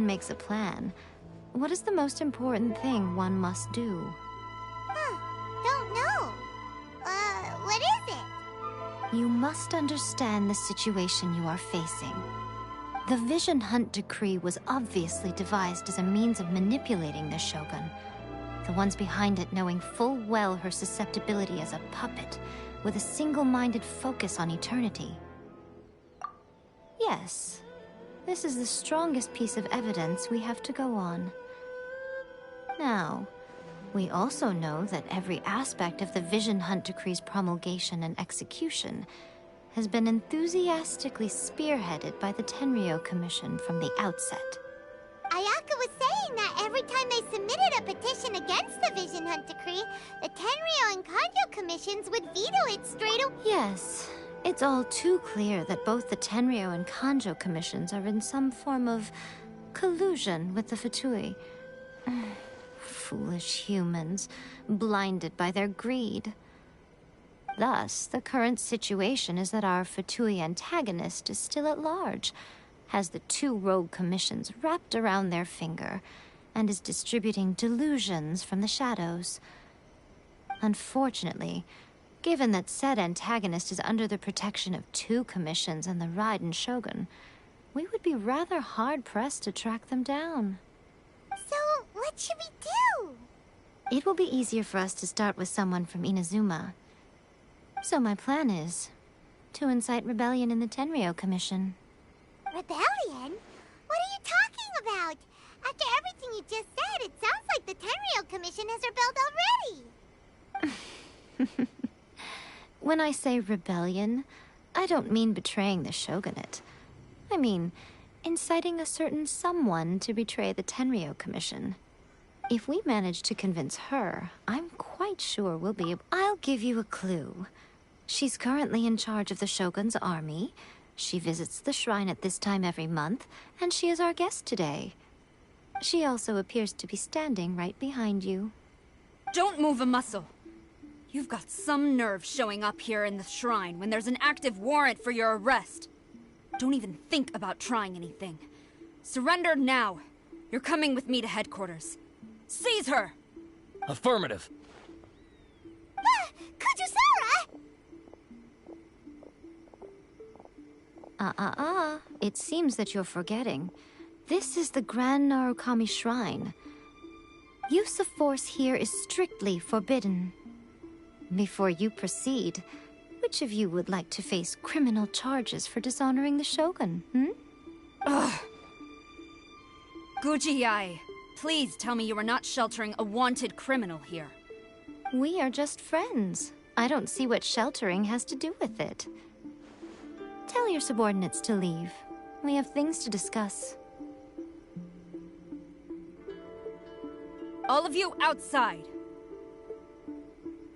makes a plan, what is the most important thing one must do? Don't know. What is it? You must understand the situation you are facing. The Vision Hunt Decree was obviously devised as a means of manipulating the Shogun, the ones behind it knowing full well her susceptibility as a puppet, with a single-minded focus on eternity. Yes, this is the strongest piece of evidence we have to go on. Now, we also know that every aspect of the Vision Hunt Decree's promulgation and execution has been enthusiastically spearheaded by the Tenryou Commission from the outset. Ayaka was saying that every time they submitted a petition against the Vision Hunt Decree, the Tenryou and Kanjo commissions would veto it straight away. Yes, it's all too clear that both the Tenryou and Kanjo commissions are in some form of collusion with the Fatui. Foolish humans, blinded by their greed. Thus, the current situation is that our Fatui antagonist is still at large, has the two rogue commissions wrapped around their finger, and is distributing delusions from the shadows. Unfortunately, given that said antagonist is under the protection of two commissions and the Raiden Shogun, we would be rather hard-pressed to track them down. So, what should we do? It will be easier for us to start with someone from Inazuma. So my plan is to incite rebellion in the Tenryou Commission. Rebellion? What are you talking about? After everything you just said, it sounds like the Tenryou Commission has rebelled already. When I say rebellion, I don't mean betraying the shogunate. I mean inciting a certain someone to betray the Tenryou Commission. If we manage to convince her, I'm quite sure we'll be able— I'll give you a clue. She's currently in charge of the Shogun's army. She visits the shrine at this time every month, and she is our guest today. She also appears to be standing right behind you. Don't move a muscle. You've got some nerve showing up here in the shrine when there's an active warrant for your arrest. Don't even think about trying anything. Surrender now. You're coming with me to headquarters. Seize her! Affirmative. Kujusara! It seems that you're forgetting. This is the Grand Narukami Shrine. Use of force here is strictly forbidden. Before you proceed, which of you would like to face criminal charges for dishonoring the Shogun, Ugh. Guji-ai, please tell me you are not sheltering a wanted criminal here. We are just friends. I don't see what sheltering has to do with it. Tell your subordinates to leave. We have things to discuss. All of you outside.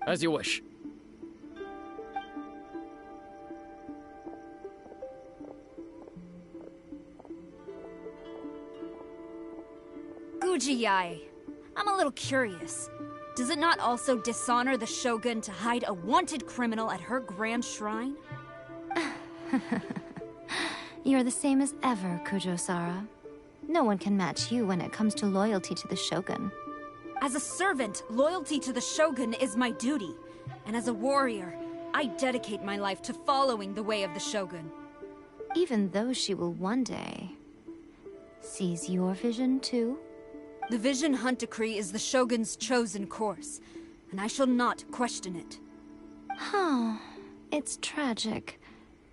As you wish. Guji-ai, I'm a little curious. Does it not also dishonor the Shogun to hide a wanted criminal at her grand shrine? You're the same as ever, Kujosara. No one can match you when it comes to loyalty to the Shogun. As a servant, loyalty to the Shogun is my duty. And as a warrior, I dedicate my life to following the way of the Shogun. Even though she will one day seize your vision too? The Vision Hunt Decree is the Shogun's chosen course, and I shall not question it. It's tragic.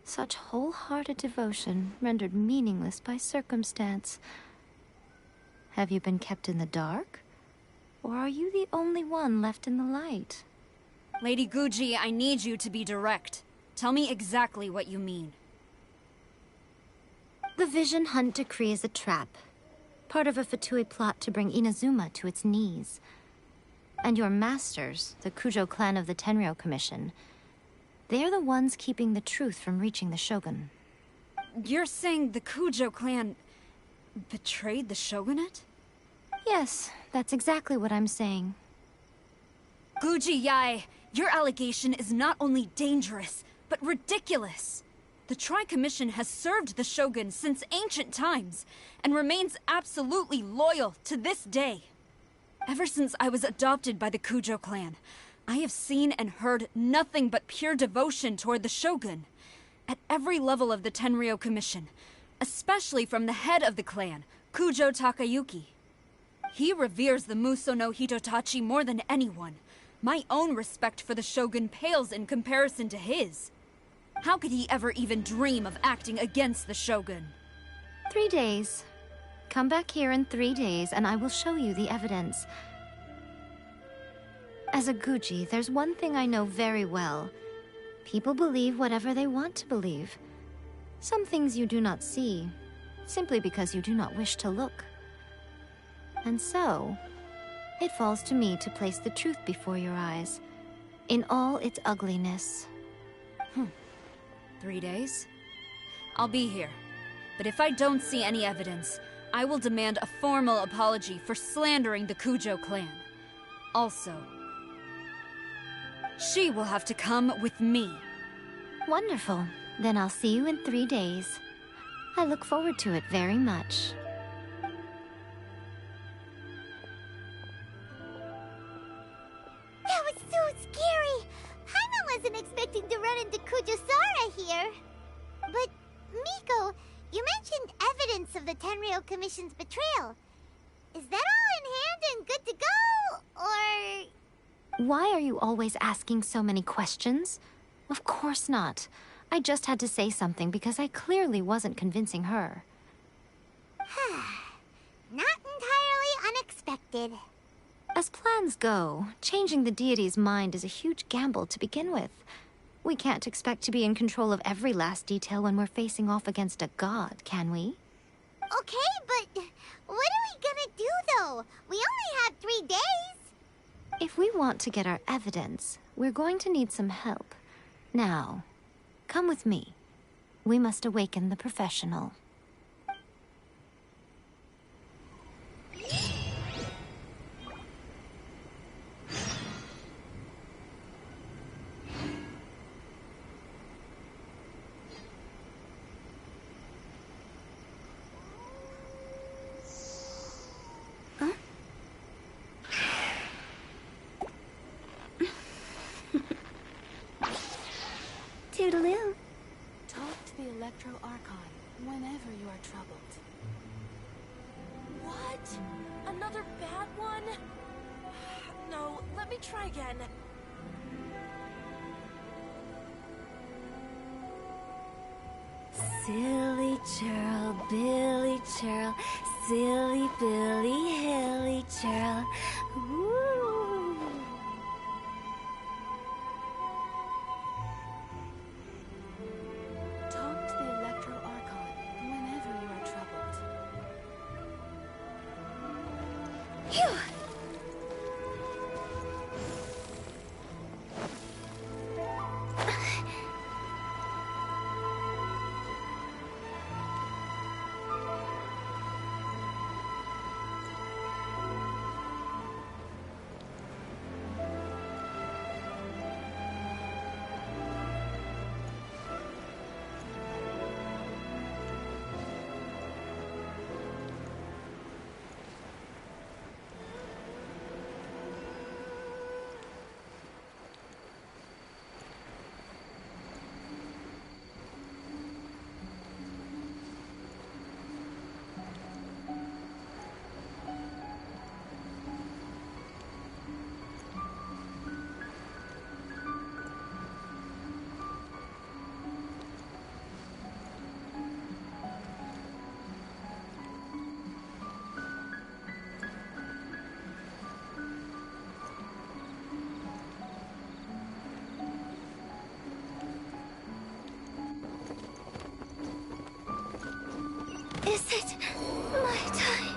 Such wholehearted devotion rendered meaningless by circumstance. Have you been kept in the dark? Or are you the only one left in the light? Lady Guji, I need you to be direct. Tell me exactly what you mean. The Vision Hunt Decree is a trap. Part of a Fatui plot to bring Inazuma to its knees. And your masters, the Kujo clan of the Tenryou Commission, they're the ones keeping the truth from reaching the Shogun. You're saying the Kujo clan betrayed the Shogunate? Yes, that's exactly what I'm saying. Guji-ai, your allegation is not only dangerous, but ridiculous. The Tri-Commission has served the Shogun since ancient times, and remains absolutely loyal to this day. Ever since I was adopted by the Kujo clan, I have seen and heard nothing but pure devotion toward the Shogun. At every level of the Tenryou Commission, especially from the head of the clan, Kujo Takayuki. He reveres the Muso no Hitotachi more than anyone. My own respect for the Shogun pales in comparison to his. How could he ever even dream of acting against the Shogun? 3 days. Come back here in 3 days, and I will show you the evidence. As a Guji, there's one thing I know very well. People believe whatever they want to believe. Some things you do not see, simply because you do not wish to look. And so, it falls to me to place the truth before your eyes, in all its ugliness. 3 days? I'll be here. But if I don't see any evidence, I will demand a formal apology for slandering the Kujo clan. Also, she will have to come with me. Wonderful. Then I'll see you in 3 days. I look forward to it very much. That was so scary! Paimon wasn't expecting to run into Kujosara here. But, Miko, you mentioned evidence of the Tenryou Commission's betrayal. Is that all in hand and good to go, or...? Why are you always asking so many questions? Of course not. I just had to say something because I clearly wasn't convincing her. Not entirely unexpected. As plans go, changing the deity's mind is a huge gamble to begin with. We can't expect to be in control of every last detail when we're facing off against a god, can we? Okay, but what are we gonna do, though? We only have 3 days. If we want to get our evidence, we're going to need some help. Now, come with me. We must awaken the professional. Toodaloo. Talk to the Electro Archon whenever you are troubled. What? Another bad one? No, let me try again. Silly churl, Billy churl, silly Billy, hilly churl. Ooh. Talk to the Electro Archon whenever you are troubled. Phew! Is it my time?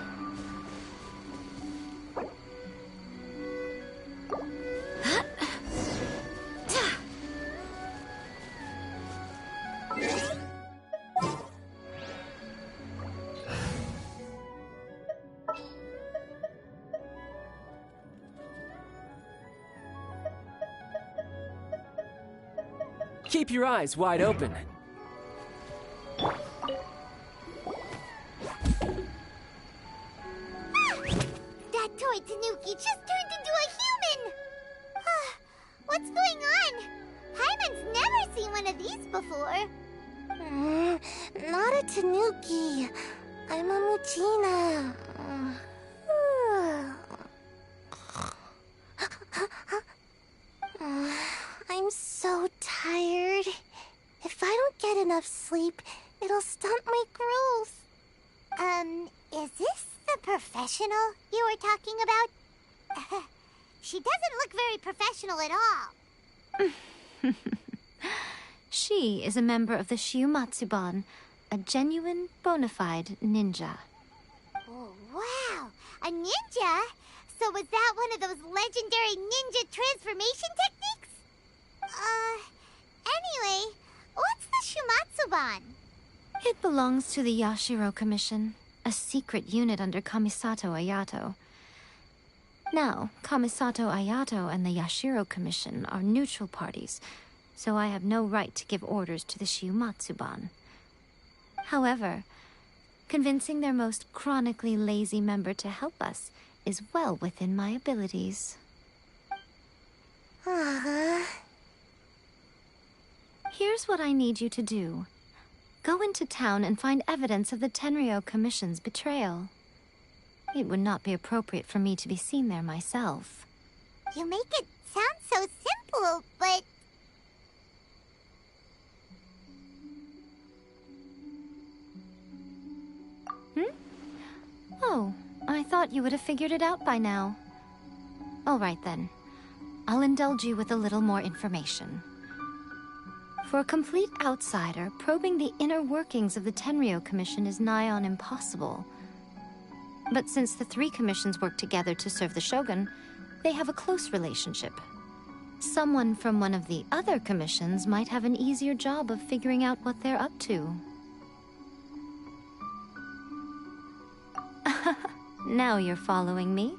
Keep your eyes wide open. toy Tanuki just turned into a human! What's going on? Hyman's never seen one of these before. Not a Tanuki. I'm a Muchina. I'm so tired. If I don't get enough sleep, it'll stunt my growth. Is this the professional you were talking about? She doesn't look very professional at all. She is a member of the Shiumatsuban, a genuine, bona fide ninja. Oh, wow! A ninja? So was that one of those legendary ninja transformation techniques? Anyway, what's the Shumatsuban? It belongs to the Yashiro Commission, a secret unit under Kamisato Ayato. Now, Kamisato Ayato and the Yashiro Commission are neutral parties, so I have no right to give orders to the Shiumatsuban. However, convincing their most chronically lazy member to help us is well within my abilities. Here's what I need you to do. Go into town and find evidence of the Tenryo Commission's betrayal. It would not be appropriate for me to be seen there myself. You make it sound so simple, but... Oh, I thought you would have figured it out by now. All right then. I'll indulge you with a little more information. For a complete outsider, probing the inner workings of the Tenryo Commission is nigh on impossible. But since the three commissions work together to serve the Shogun, they have a close relationship. Someone from one of the other commissions might have an easier job of figuring out what they're up to. Now you're following me.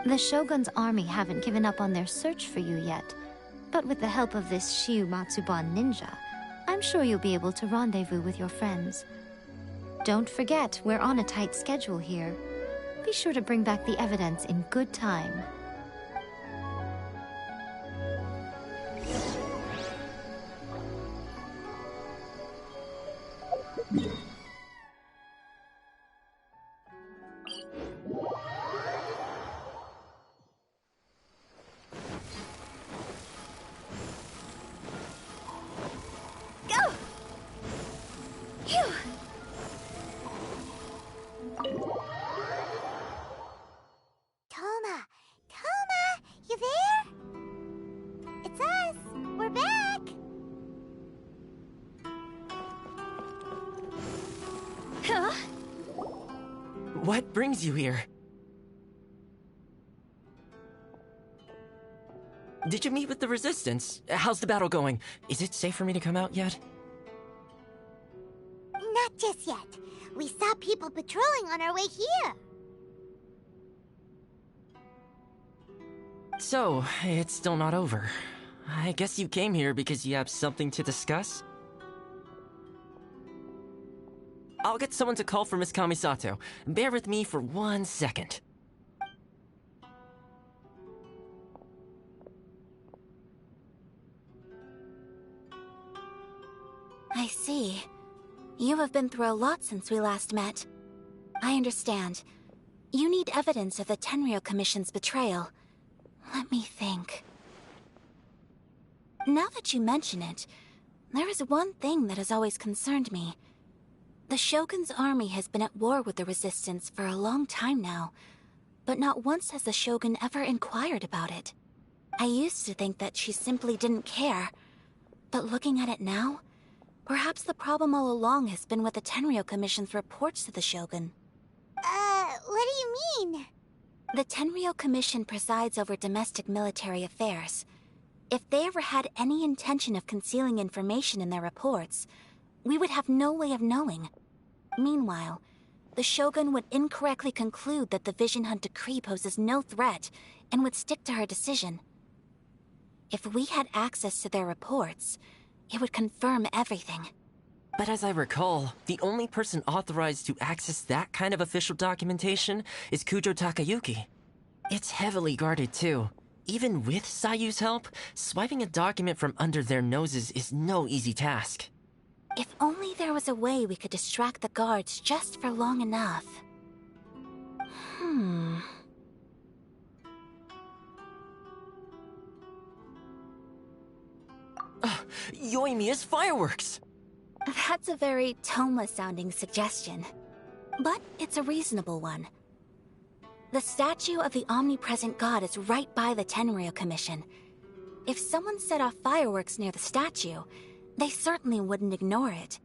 The Shogun's army haven't given up on their search for you yet, but with the help of this Shiumatsuban ninja, I'm sure you'll be able to rendezvous with your friends. Don't forget, we're on a tight schedule here. Be sure to bring back the evidence in good time. Toma, you there? It's us. We're back. What brings you here? Did you meet with the Resistance? How's the battle going? Is it safe for me to come out yet? Not just yet. We saw people patrolling on our way here. So, it's still not over. I guess you came here because you have something to discuss? I'll get someone to call for Miss Kamisato. Bear with me for 1 second. I see. You have been through a lot since we last met. I understand. You need evidence of the Tenryo Commission's betrayal. Let me think. Now that you mention it, there is one thing that has always concerned me. The Shogun's army has been at war with the Resistance for a long time now, but not once has the Shogun ever inquired about it. I used to think that she simply didn't care, but looking at it now, perhaps the problem all along has been with the Tenryo Commission's reports to the Shogun. What do you mean? The Tenryo Commission presides over domestic military affairs. If they ever had any intention of concealing information in their reports, we would have no way of knowing. Meanwhile, the Shogun would incorrectly conclude that the Vision Hunt decree poses no threat and would stick to her decision. If we had access to their reports, it would confirm everything. But as I recall, the only person authorized to access that kind of official documentation is Kujo Takayuki. It's heavily guarded too. Even with Sayu's help, swiping a document from under their noses is no easy task. If only there was a way we could distract the guards just for long enough. Yoimiya's fireworks! That's a very Toma-sounding suggestion. But it's a reasonable one. The statue of the omnipresent god is right by the Tenryo Commission. If someone set off fireworks near the statue, they certainly wouldn't ignore it.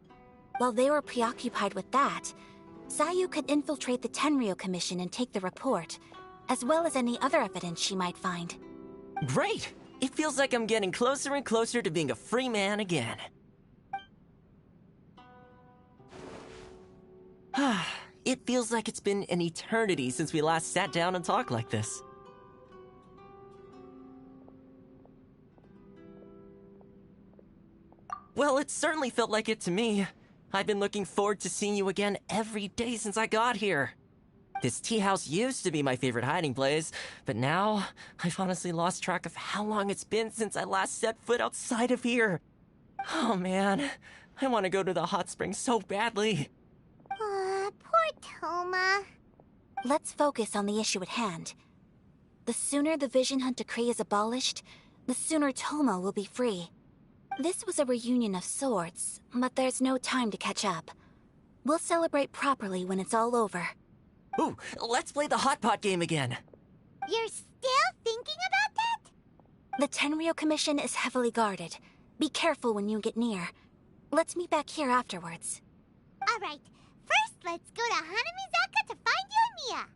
While they were preoccupied with that, Sayu could infiltrate the Tenryo Commission and take the report, as well as any other evidence she might find. Great! It feels like I'm getting closer and closer to being a free man again. It feels like it's been an eternity since we last sat down and talked like this. Well, it certainly felt like it to me. I've been looking forward to seeing you again every day since I got here. This tea house used to be my favorite hiding place, but now I've honestly lost track of how long it's been since I last set foot outside of here. Oh man, I want to go to the hot springs so badly. Poor Toma. Let's focus on the issue at hand. The sooner the Vision Hunt Decree is abolished, the sooner Toma will be free. This was a reunion of sorts, but there's no time to catch up. We'll celebrate properly when it's all over. Ooh, let's play the hot pot game again. You're still thinking about that? The Tenryo Commission is heavily guarded. Be careful when you get near. Let's meet back here afterwards. Alright, first let's go to Hanamizaka to find Yoimiya.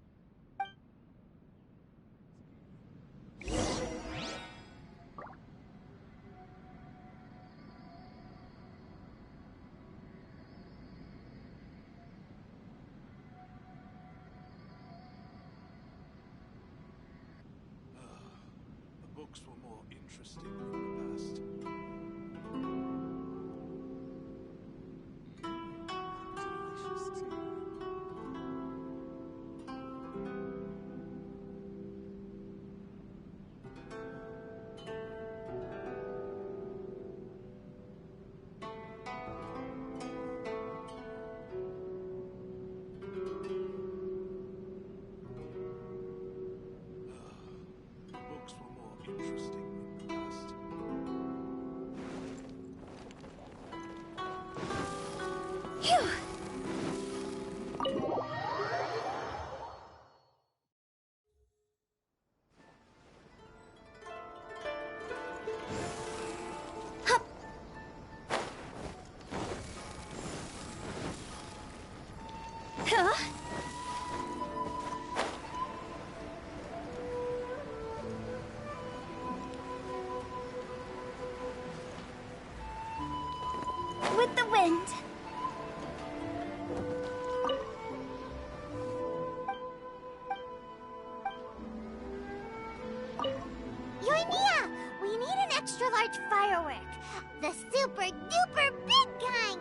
The books were more interesting in the past. Delicious tea. The books were more interesting in the past. With the wind. Yoimiya, we need an extra large firework. The super duper big kind.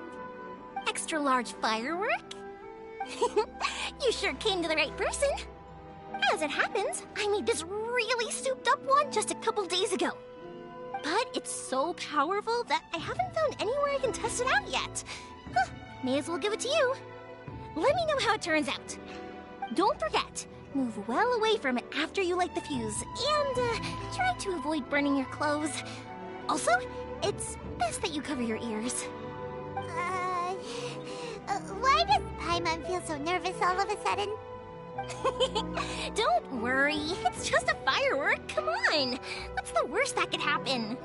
Extra large firework? You sure came to the right person. As it happens, I made this really souped up one just a couple days ago. But it's so powerful that I haven't found anywhere I can test it out yet. Huh, may as well give it to you. Let me know how it turns out. Don't forget, move well away from it after you light the fuse, and try to avoid burning your clothes. Also, it's best that you cover your ears. Why does Paimon feel so nervous all of a sudden? Don't worry, it's just a firework, come on! What's the worst that could happen?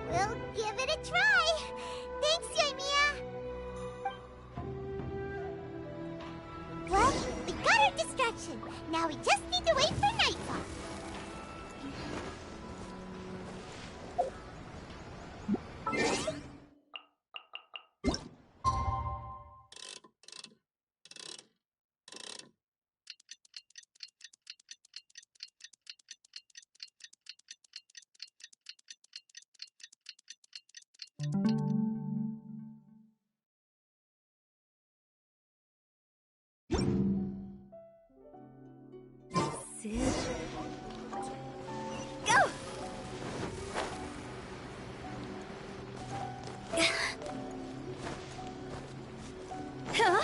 We'll give it a try. Thanks, Yoimiya. Well, we got our distraction. Now we just need to wait for nightfall. it. Go! Huh?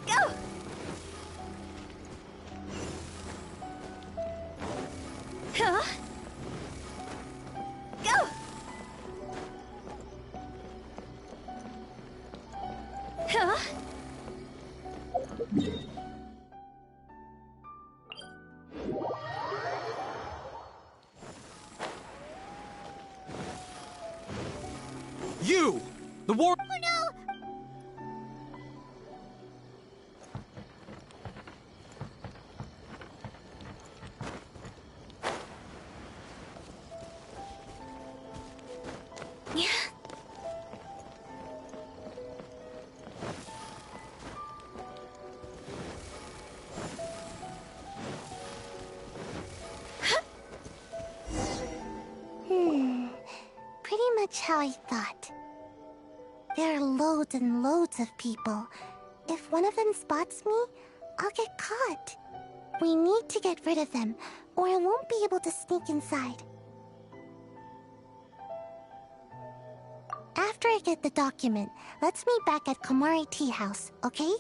Go! Huh? Go! Huh? You! The war- Oh no! Yeah. Pretty much how I thought. There are loads and loads of people. If one of them spots me, I'll get caught. We need to get rid of them, or I won't be able to sneak inside. After I get the document, let's meet back at Komari Tea House, okay?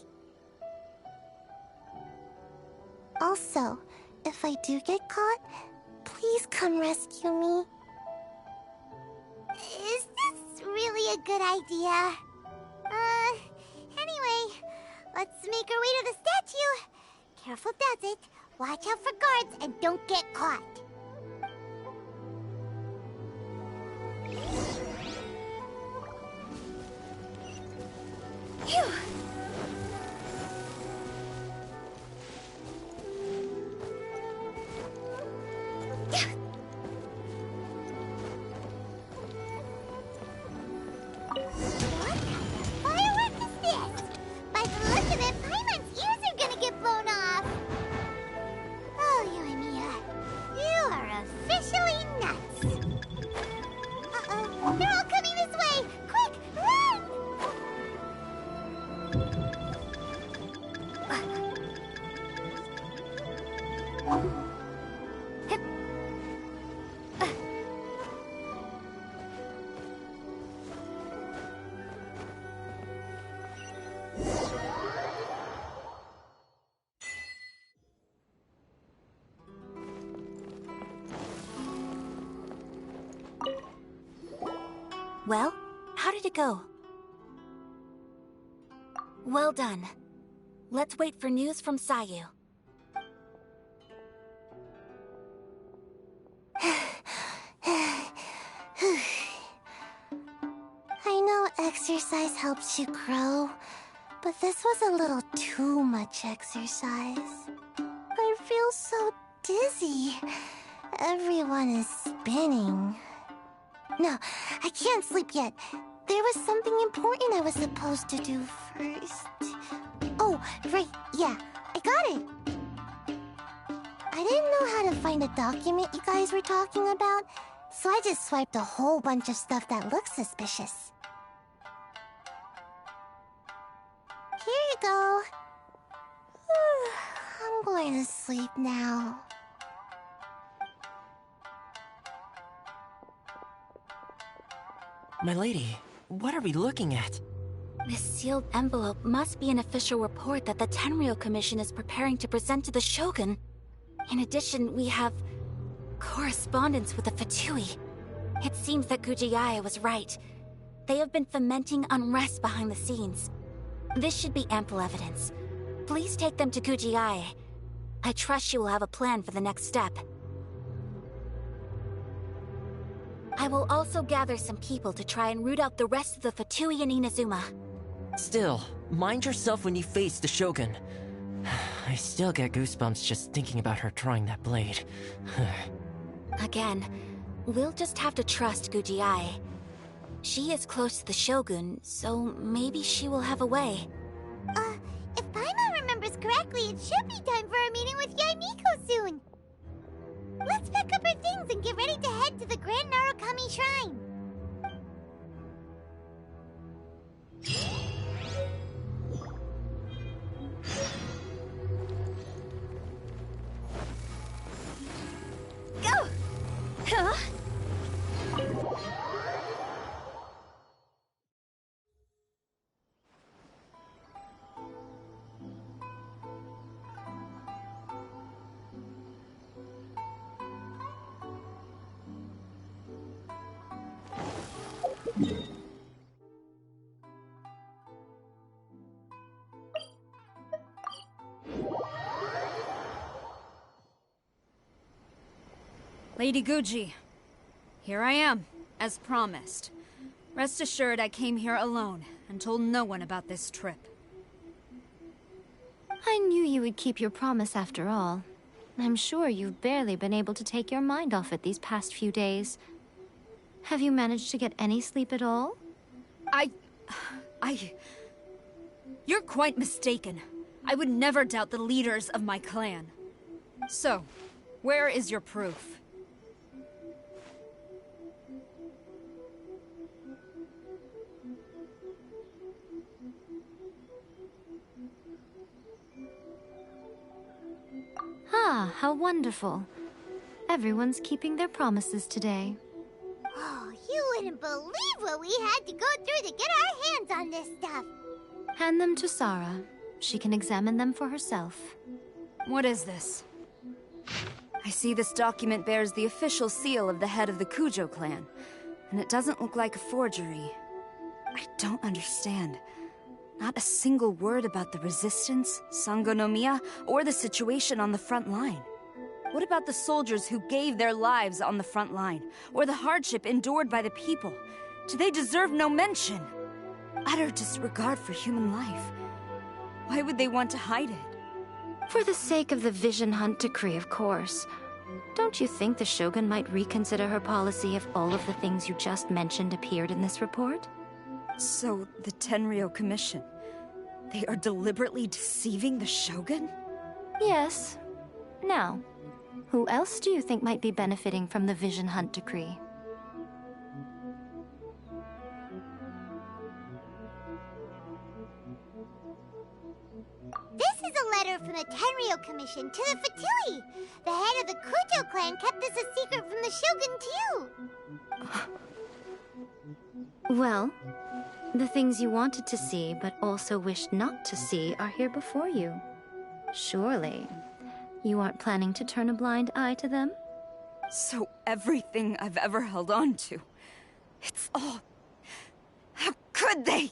Also, if I do get caught, please come rescue me. Is this really a good idea? Anyway, let's make our way to the statue. Careful does it. Watch out for guards and don't get caught. Phew. What firework is this? By the look of it, Paimon's ears are gonna get blown off. Oh, Yoimiya, you are officially nuts. Uh-oh, they're all coming this way. Quick, run! Well, how did it go? Well done. Let's wait for news from Sayu. I know exercise helps you grow, but this was a little too much exercise. I feel so dizzy. Everyone is spinning. No, I can't sleep yet. There was something important I was supposed to do first. Oh, right, yeah, I got it. I didn't know how to find a document you guys were talking about, so I just swiped a whole bunch of stuff that looks suspicious. Here you go. I'm going to sleep now. My lady, what are we looking at? This sealed envelope must be an official report that the Tenryou Commission is preparing to present to the Shogun. In addition, we have correspondence with the Fatui. It seems that Gujiae was right. They have been fomenting unrest behind the scenes. This should be ample evidence. Please take them to Gujiae. I trust she will have a plan for the next step. I will also gather some people to try and root out the rest of the Fatui in Inazuma. Still, mind yourself when you face the Shogun. I still get goosebumps just thinking about her drawing that blade. Again, we'll just have to trust Gujiae. She is close to the Shogun, so maybe she will have a way. If Paimon remembers correctly, it should be time for a meeting with Yaimiko soon. Let's pack up our things and get ready to head to the Grand Narukami Shrine. Lady Guji, here I am, as promised. Rest assured I came here alone and told no one about this trip. I knew you would keep your promise after all. I'm sure you've barely been able to take your mind off it these past few days. Have you managed to get any sleep at all? You're quite mistaken. I would never doubt the leaders of my clan. So, where is your proof? Ah, how wonderful. Everyone's keeping their promises today. Oh, you wouldn't believe what we had to go through to get our hands on this stuff. Hand them to Sarah. She can examine them for herself. What is this? I see this document bears the official seal of the head of the Kujo clan, and it doesn't look like a forgery. I don't understand. Not a single word about the resistance, Sangonomiya, or the situation on the front line. What about the soldiers who gave their lives on the front line, or the hardship endured by the people? Do they deserve no mention? Utter disregard for human life. Why would they want to hide it? For the sake of the Vision Hunt decree, of course. Don't you think the Shogun might reconsider her policy if all of the things you just mentioned appeared in this report? So, the Tenryo Commission, they are deliberately deceiving the Shogun? Yes. Now, who else do you think might be benefiting from the Vision Hunt decree? This is a letter from the Tenryo Commission to the Fatui. The head of the Kujo clan kept this a secret from the Shogun, too. Well, the things you wanted to see but also wished not to see are here before you. Surely, you aren't planning to turn a blind eye to them? So everything I've ever held on to, it's all... How could they?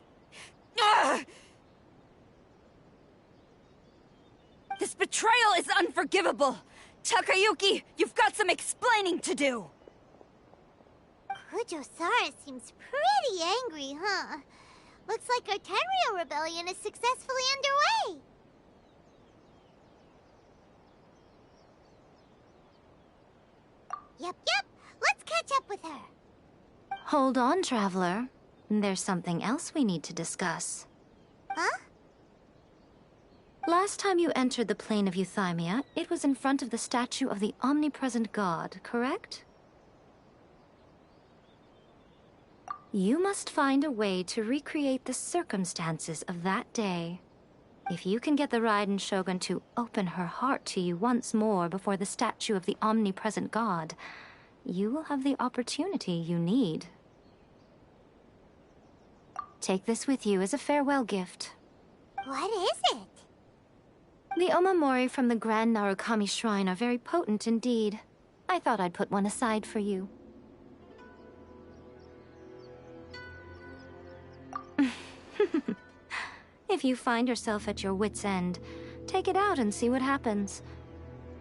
Ugh! This betrayal is unforgivable! Takayuki, you've got some explaining to do! Kujo-Sara seems pretty angry, huh? Looks like our Tenryo rebellion is successfully underway. Yep. Let's catch up with her. Hold on, Traveler. There's something else we need to discuss. Huh? Last time you entered the plane of Euthymia, it was in front of the statue of the omnipresent god, correct? You must find a way to recreate the circumstances of that day. If you can get the Raiden Shogun to open her heart to you once more before the statue of the omnipresent god, you will have the opportunity you need. Take this with you as a farewell gift. What is it? The omamori from the Grand Narukami Shrine are very potent indeed. I thought I'd put one aside for you. If you find yourself at your wit's end, take it out and see what happens.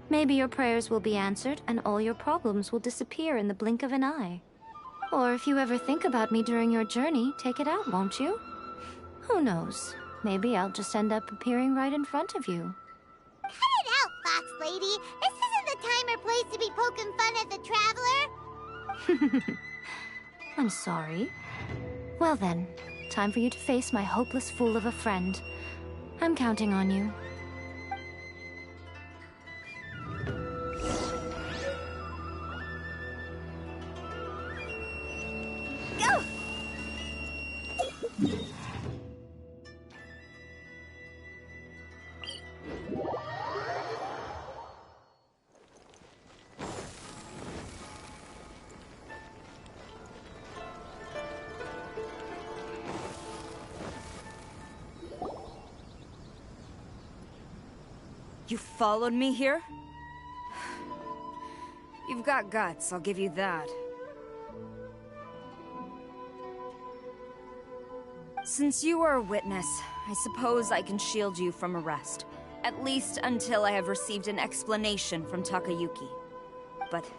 Maybe your prayers will be answered and all your problems will disappear in the blink of an eye. Or if you ever think about me during your journey, take it out, won't you? Who knows? Maybe I'll just end up appearing right in front of you. Cut it out, Fox Lady. This isn't the time or place to be poking fun at the Traveler. I'm sorry. Well then, time for you to face my hopeless fool of a friend. I'm counting on you. Go! You followed me here? You've got guts, I'll give you that. Since you are a witness, I suppose I can shield you from arrest. At least until I have received an explanation from Takayuki. But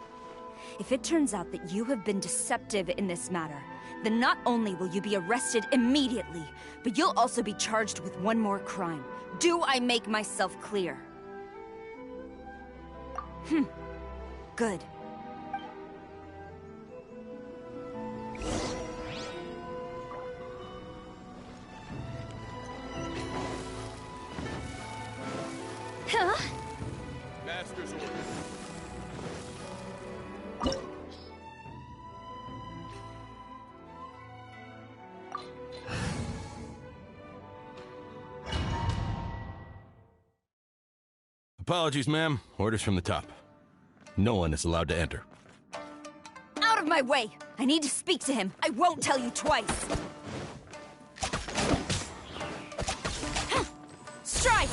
if it turns out that you have been deceptive in this matter, then not only will you be arrested immediately, but you'll also be charged with one more crime. Do I make myself clear? Good. Huh? Master's orders. Apologies, ma'am. Orders from the top. No one is allowed to enter. Out of my way! I need to speak to him. I won't tell you twice. Strike!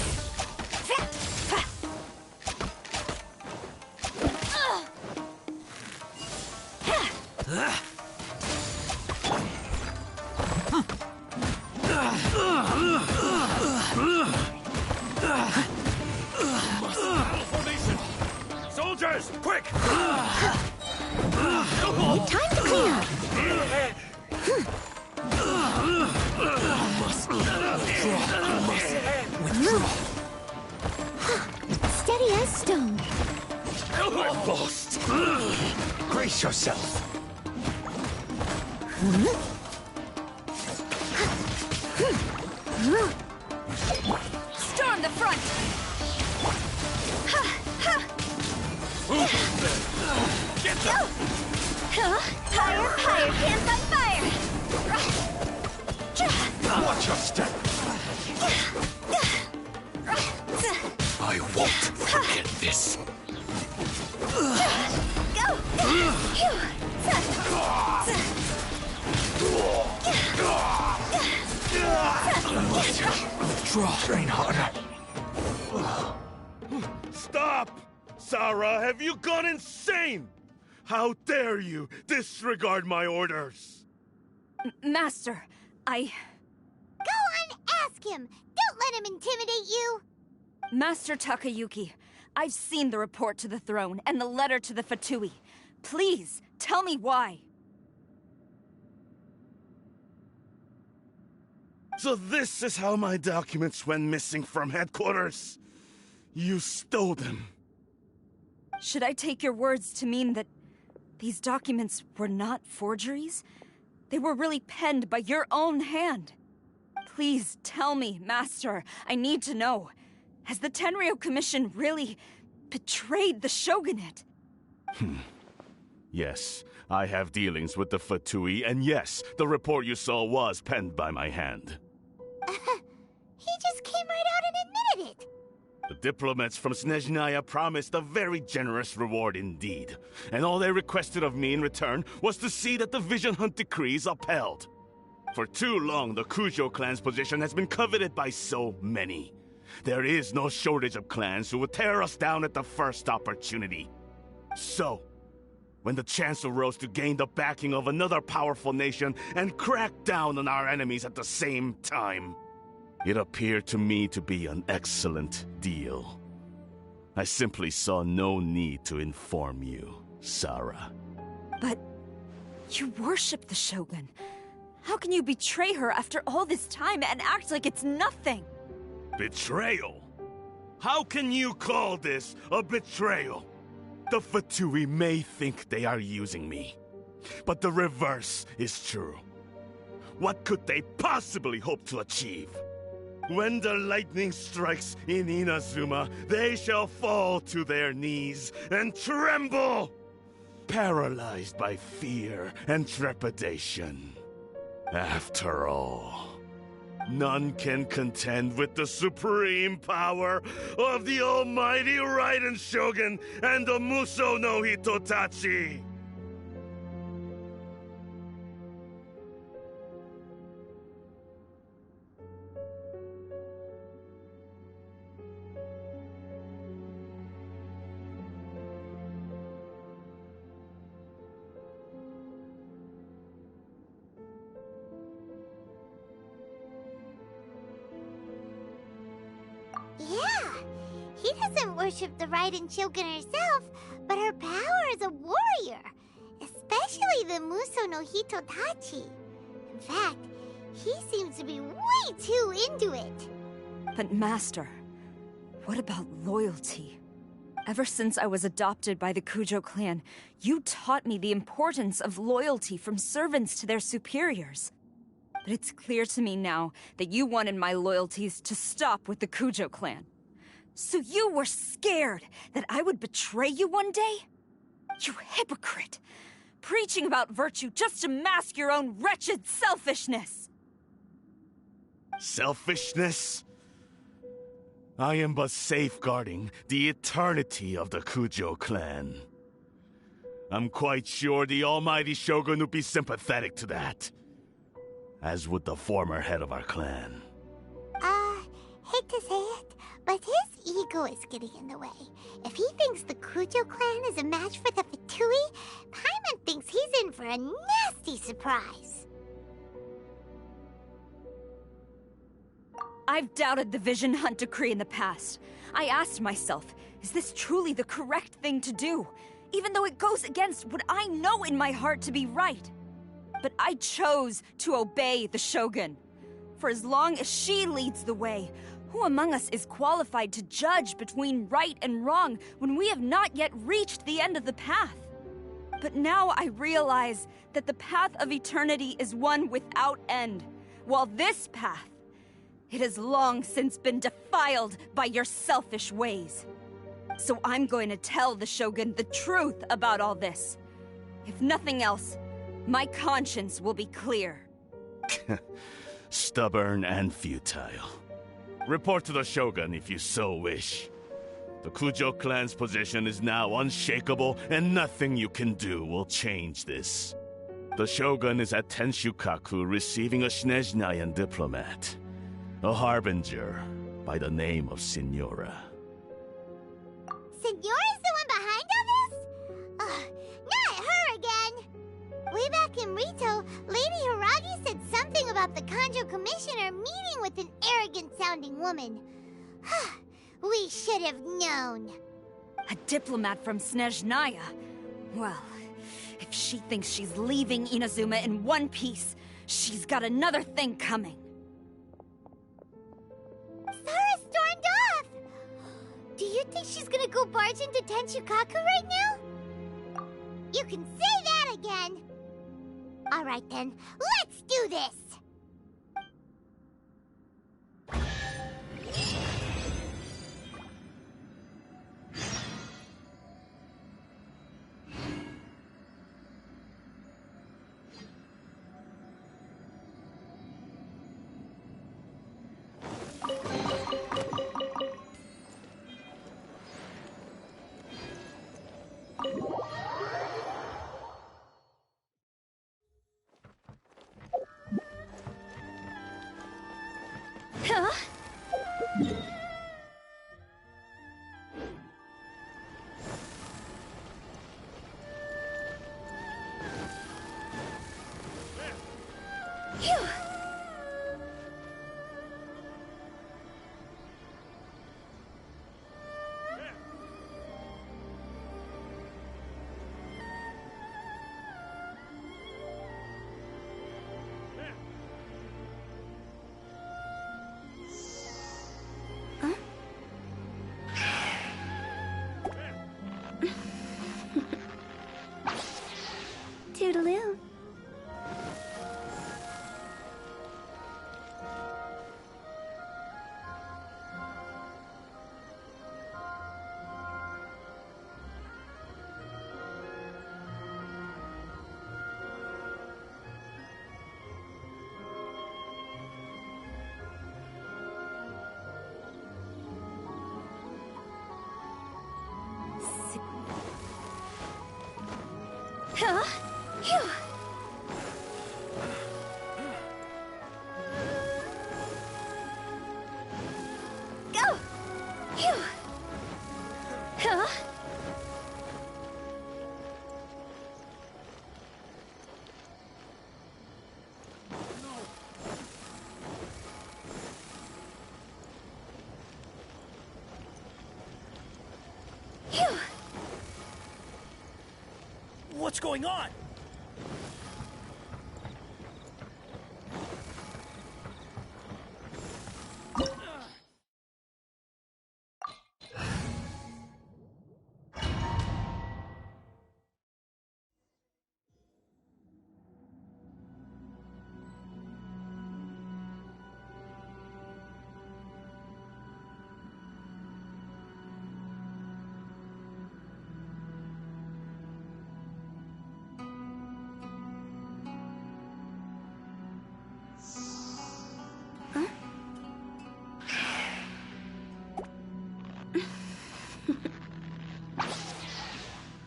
Formation! Soldiers, quick! Time to clean up. Steady as stone. I'm lost! Brace yourself! Storm the front! Get them! Higher, higher, hands on fire! Watch your step! I won't forget this! Withdraw. Train harder. Stop! Sarah, have you gone insane? How dare you disregard my orders? Master, Go on, ask him! Don't let him intimidate you! Master Takayuki, I've seen the report to the throne and the letter to the Fatui. Please, tell me why. So this is how my documents went missing from headquarters? You stole them. Should I take your words to mean that these documents were not forgeries? They were really penned by your own hand. Please tell me, Master. I need to know. Has the Tenryo Commission really betrayed the Shogunate? Yes, I have dealings with the Fatui, and yes, the report you saw was penned by my hand. He just came right out and admitted it! The diplomats from Snezhnaya promised a very generous reward indeed, and all they requested of me in return was to see that the Vision Hunt decrees upheld. For too long, the Kujo clan's position has been coveted by so many. There is no shortage of clans who would tear us down at the first opportunity. So, when the chance arose to gain the backing of another powerful nation and crack down on our enemies at the same time, it appeared to me to be an excellent deal. I simply saw no need to inform you, Sarah. But you worship the Shogun. How can you betray her after all this time and act like it's nothing? Betrayal? How can you call this a betrayal? The Fatui may think they are using me, but the reverse is true. What could they possibly hope to achieve? When the lightning strikes in Inazuma, they shall fall to their knees and tremble, paralyzed by fear and trepidation. After all, none can contend with the supreme power of the almighty Raiden Shogun and the Muso no Hitotachi! Yeah, He doesn't worship the Raiden Shogun herself, but her power as a warrior, especially the Muso no Hitotachi. In fact, he seems to be way too into it. But Master, what about loyalty? Ever since I was adopted by the Kujo clan, you taught me the importance of loyalty from servants to their superiors. But it's clear to me now that you wanted my loyalties to stop with the Kujo clan. So you were scared that I would betray you one day? You hypocrite! Preaching about virtue just to mask your own wretched selfishness! Selfishness? I am but safeguarding the eternity of the Kujo clan. I'm quite sure the almighty Shogun would be sympathetic to that. As would the former head of our clan. Hate to say it, but his ego is getting in the way. If he thinks the Kujo clan is a match for the Fatui, Paimon thinks he's in for a nasty surprise. I've doubted the Vision Hunt decree in the past. I asked myself, is this truly the correct thing to do? Even though it goes against what I know in my heart to be right. But I chose to obey the Shogun. For as long as she leads the way, who among us is qualified to judge between right and wrong when we have not yet reached the end of the path? But now I realize that the path of eternity is one without end, while this path, it has long since been defiled by your selfish ways. So I'm going to tell the Shogun the truth about all this. If nothing else, my conscience will be clear. Stubborn and futile. Report to the Shogun if you so wish. The Kujo clan's position is now unshakable, and nothing you can do will change this. The Shogun is at Tenshukaku receiving a Snezhnayan diplomat. A harbinger by the name of Signora. Signora's the one behind all this? Ugh, not her again! Way back in Rito, Lady Hiragi said something about the Kanjo Commissioner meeting with an arrogant-sounding woman. We should have known. A diplomat from Snezhnaya? Well, if she thinks she's leaving Inazuma in one piece, she's got another thing coming. Sara stormed off! Do you think she's gonna go barge into Tenshukaku right now? You can say that again! Alright then, let's do this! Toodaloo. Huh? Phew. Go! Phew. Huh? What's going on?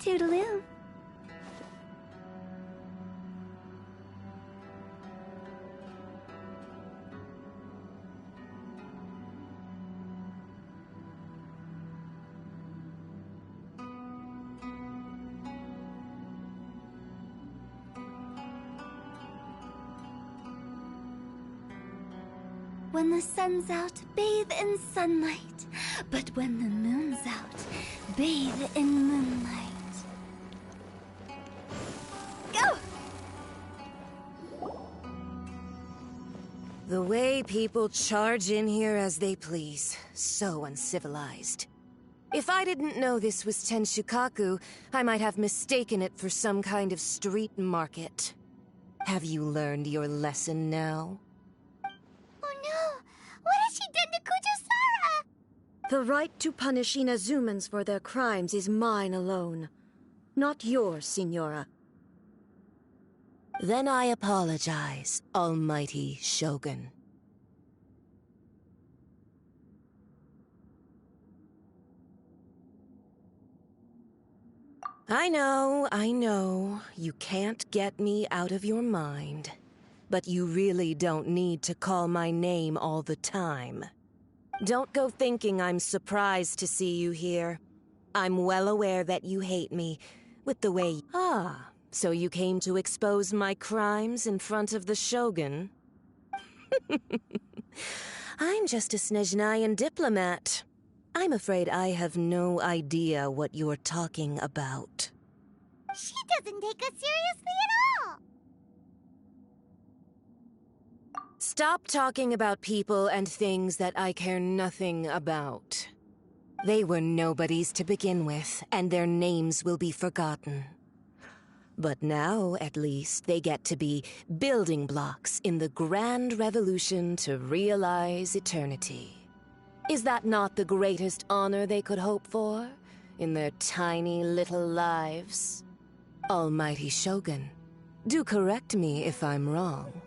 Toodaloo. When the sun's out, bathe in sunlight. But when the moon's out, bathe in moonlight. Go! The way people charge in here as they please. So uncivilized. If I didn't know this was Tenshukaku, I might have mistaken it for some kind of street market. Have you learned your lesson now? Oh no! What has she done to Kujusara? The right to punish Inazumans for their crimes is mine alone. Not yours, Signora. Then I apologize, Almighty Shogun. I know, you can't get me out of your mind. But you really don't need to call my name all the time. Don't go thinking I'm surprised to see you here. I'm well aware that you hate me, with the way... Ah, so you came to expose my crimes in front of the Shogun? I'm just a Snezhnayan diplomat. I'm afraid I have no idea what you're talking about. She doesn't take us seriously at all! Stop talking about people and things that I care nothing about. They were nobodies to begin with, and their names will be forgotten. But now, at least, they get to be building blocks in the grand revolution to realize eternity. Is that not the greatest honor they could hope for in their tiny little lives? Almighty Shogun, do correct me if I'm wrong.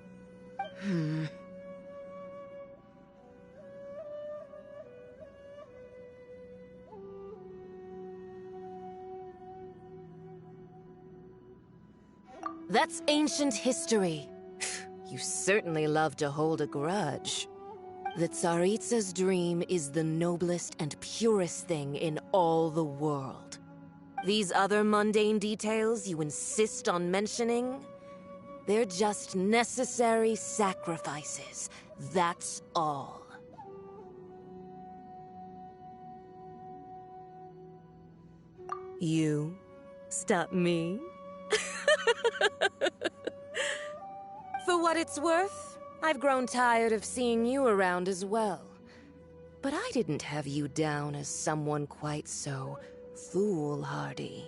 That's ancient history. You certainly love to hold a grudge. The Tsaritsa's dream is the noblest and purest thing in all the world. These other mundane details you insist on mentioning, they're just necessary sacrifices. That's all. You stop me? For what it's worth, I've grown tired of seeing you around as well. But I didn't have you down as someone quite so foolhardy.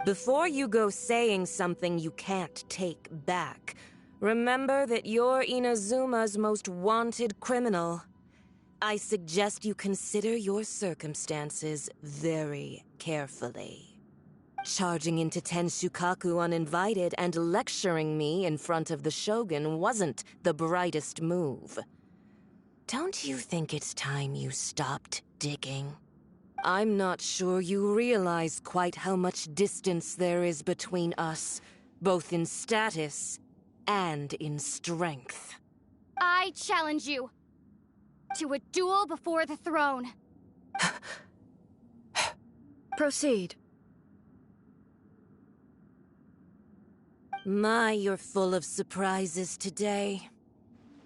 Before you go saying something you can't take back, remember that you're Inazuma's most wanted criminal. I suggest you consider your circumstances very carefully. Charging into Tenshukaku uninvited and lecturing me in front of the Shogun wasn't the brightest move. Don't you think it's time you stopped digging? I'm not sure you realize quite how much distance there is between us, both in status and in strength. I challenge you to a duel before the throne. Proceed. My, you're full of surprises today.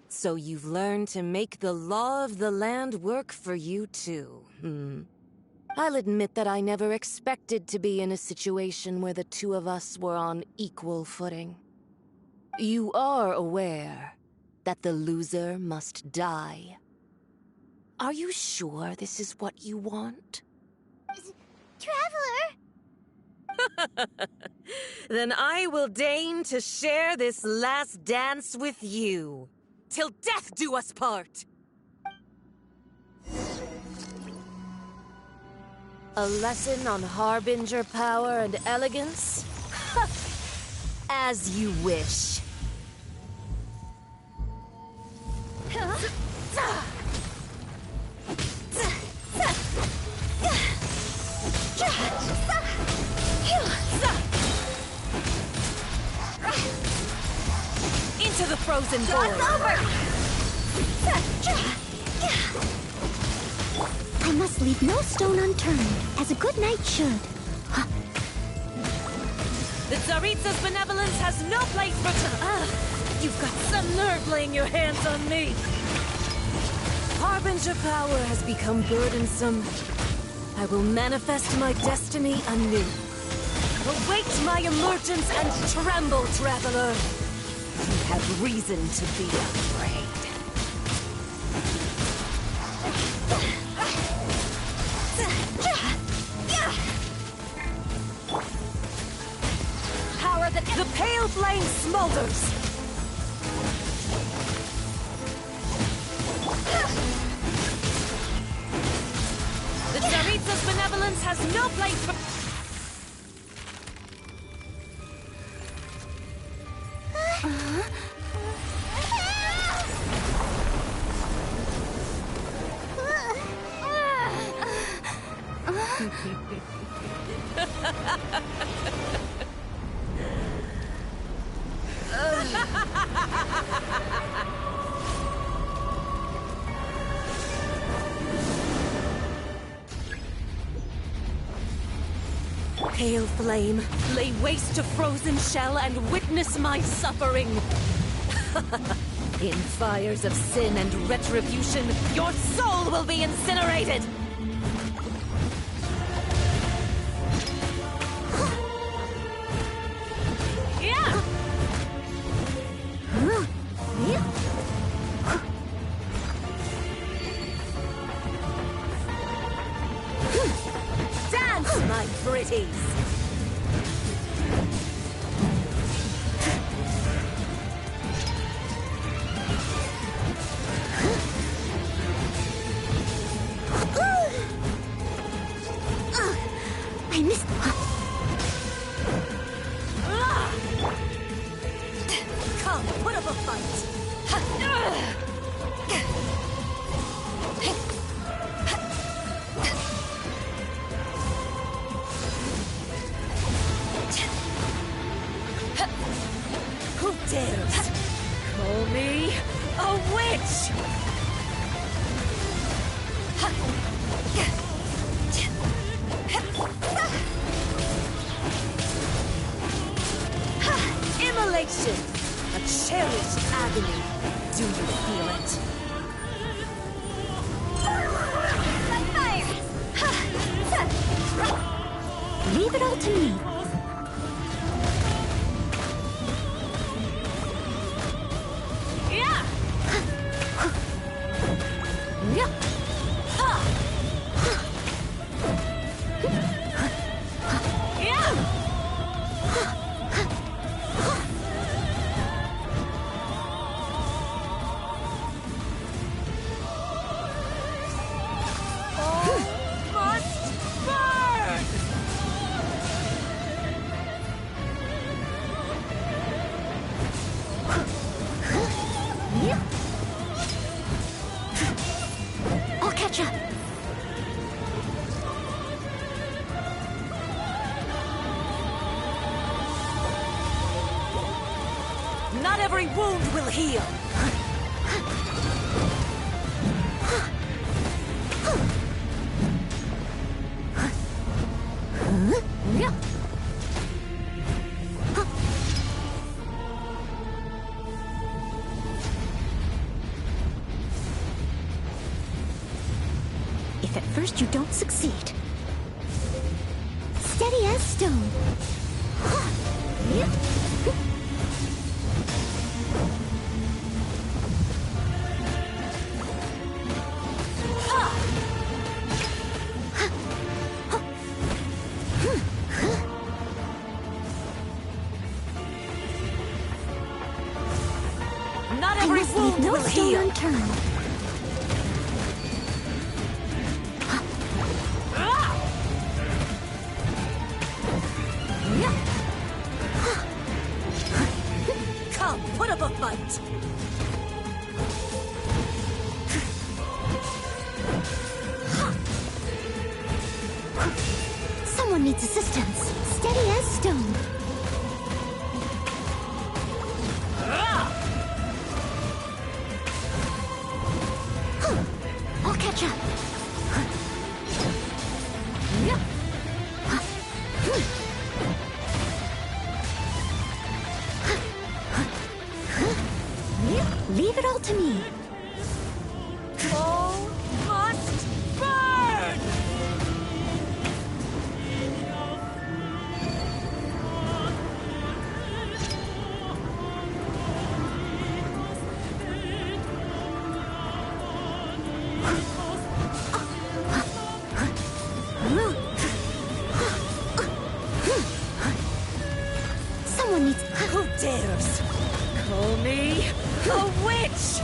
So you've learned to make the law of the land work for you too, I'll admit that I never expected to be in a situation where the two of us were on equal footing. You are aware that the loser must die. Are you sure this is what you want? Traveler! Then I will deign to share this last dance with you. Till death do us part! A lesson on Harbinger power and elegance? As you wish. Into the frozen void! I must leave no stone unturned, as a good knight should. The Tsaritsa's benevolence has no place for you've got some nerve laying your hands on me! Harbinger power has become burdensome. I will manifest my destiny anew. Await my emergence and tremble, traveler! You have reason to be afraid. Power the pale flame smolders! The Tsaritsa's benevolence has no place for... Pale flame, lay waste to frozen shell and witness my suffering. In fires of sin and retribution, your soul will be incinerated! Dance, my pretties! I missed Come, put up a fight! Who dares call me a witch? Immolation! A cherished agony. Do you feel it? Leave it all to me. Yeah! I'll catch up. Not every wound will heal. If at first you don't succeed, steady as stone. Not every wound No will stone heal. unturned. Come, put up a fight. Someone needs assistance. Steady as stone. I'll catch up. Leave it all to me. All must burn! Someone needs... Who dares call me a witch?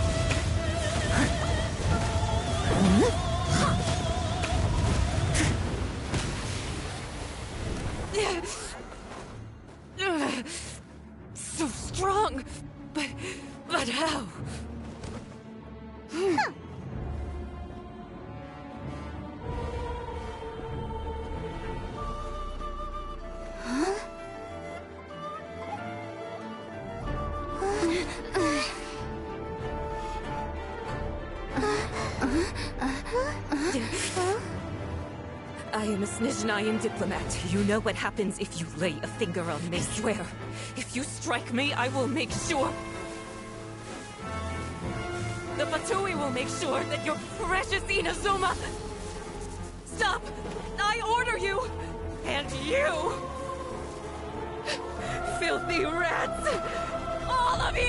So strong, but how? I am a Snezhnayan diplomat. You know what happens if you lay a finger on me, swear. If you strike me, I will make sure... The Fatui will make sure that your precious Inazuma... Stop! I order you! And you! Filthy rats! All of you!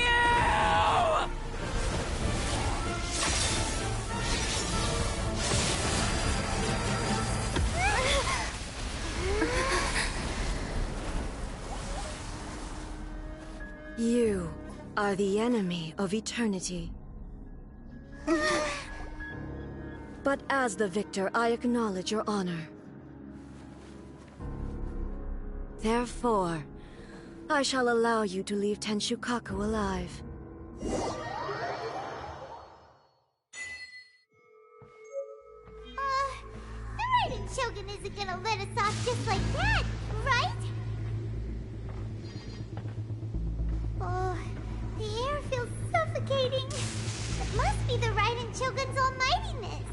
You are the enemy of eternity. But as the victor, I acknowledge your honor. Therefore, I shall allow you to leave Tenshukaku alive. The Raiden Shogun isn't gonna let us off just like that, right? Oh, the air feels suffocating. It must be the Raiden Shogun's almightiness.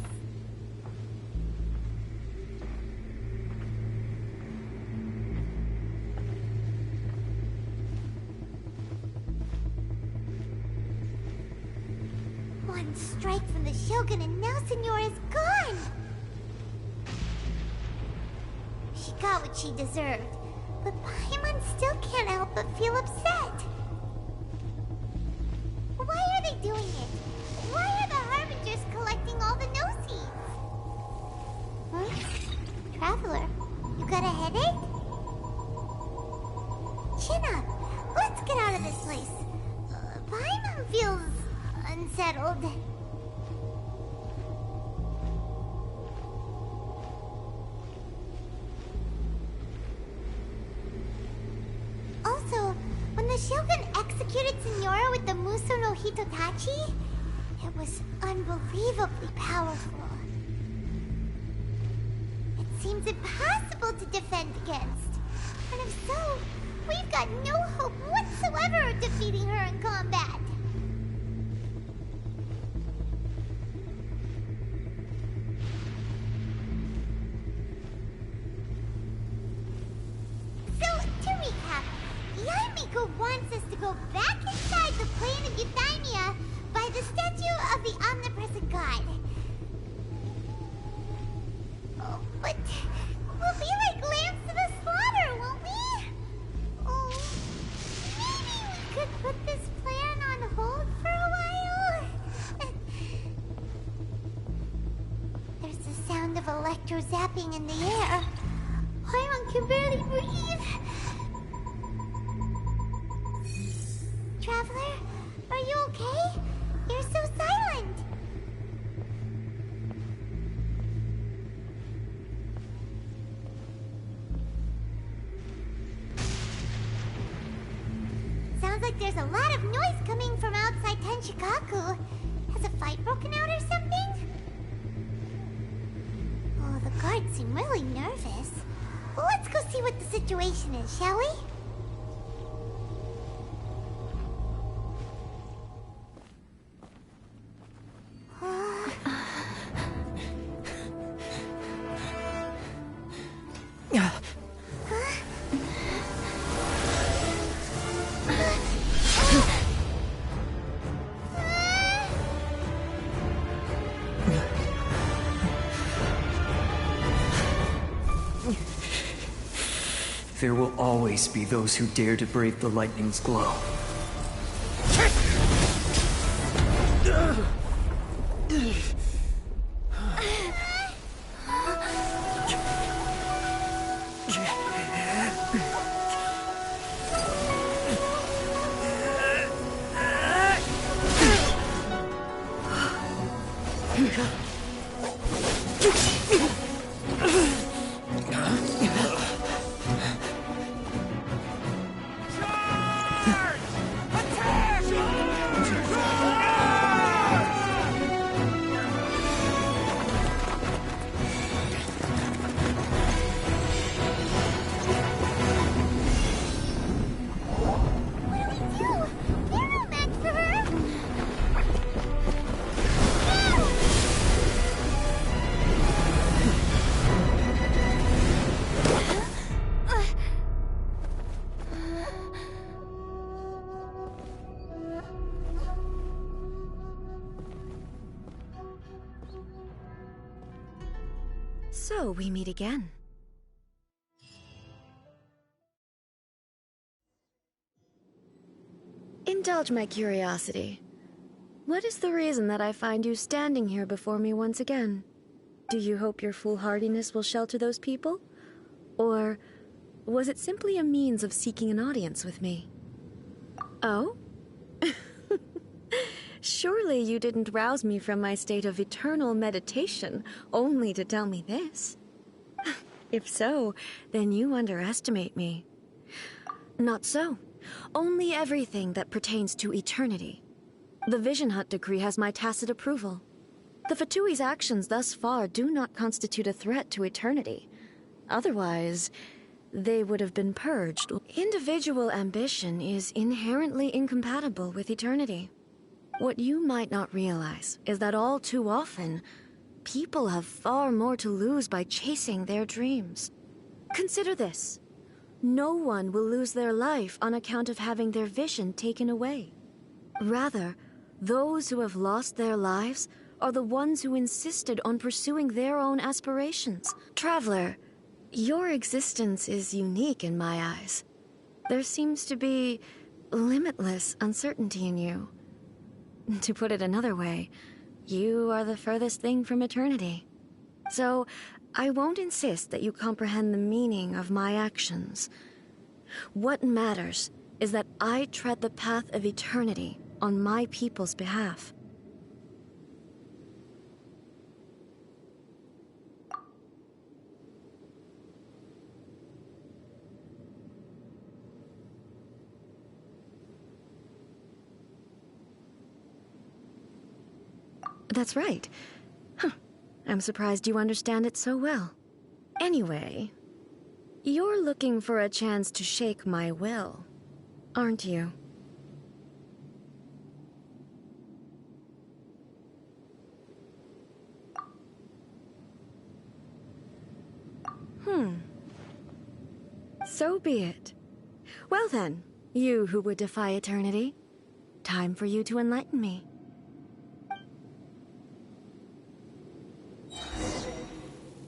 One strike from the Shogun and now Senora is gone! She got what she deserved, but Paimon still can't help but feel upset. Why are they doing it? Why are the Harbingers collecting all the no-seeds? Huh? Traveler, you got a headache? Chin up. Let's get out of this place. Paimon feels unsettled. Also, when the Shogun executed Senora with the Muso no Hitotachi, it was unbelievably powerful. It seems impossible to defend against. And if so, we've got no hope whatsoever of defeating her in combat. So, to recap, Yaimiko wants us to go back inside the plane of Euthymia by the statue of the omnipresent god. Oh, but we'll be like lambs to the slaughter. in the air. Paimon can barely breathe. Traveler, are you okay? You're so silent. Sounds like there's a lot of noise coming from outside Tenshikaku. Has a fight broken out or something? Oh, the guards seem really nervous. Well, let's go see what the situation is, shall we? There will always be those who dare to brave the lightning's glow. So, we meet again. Indulge my curiosity. What is the reason that I find you standing here before me once again? Do you hope your foolhardiness will shelter those people? Or was it simply a means of seeking an audience with me? Oh? Surely you didn't rouse me from my state of eternal meditation only to tell me this. If so, then you underestimate me. Not so. Only everything that pertains to eternity. The Vision Hut decree has my tacit approval. The Fatui's actions thus far do not constitute a threat to eternity. Otherwise, they would have been purged. Individual ambition is inherently incompatible with eternity. What you might not realize is that all too often, people have far more to lose by chasing their dreams. Consider this. No one will lose their life on account of having their vision taken away. Rather, those who have lost their lives are the ones who insisted on pursuing their own aspirations. Traveler, your existence is unique in my eyes. There seems to be limitless uncertainty in you. To put it another way, you are the furthest thing from eternity. So, I won't insist that you comprehend the meaning of my actions. What matters is that I tread the path of eternity on my people's behalf. That's right. Huh. I'm surprised you understand it so well. Anyway, you're looking for a chance to shake my will, aren't you? So be it. Well then, you who would defy eternity, time for you to enlighten me.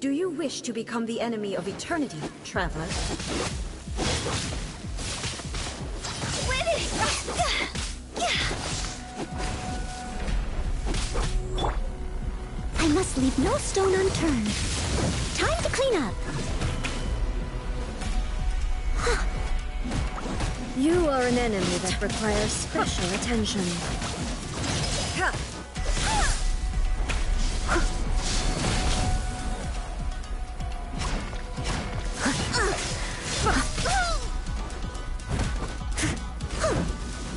Do you wish to become the enemy of eternity, traveler? I I must leave no stone unturned. Time to clean up. You are an enemy that requires special attention.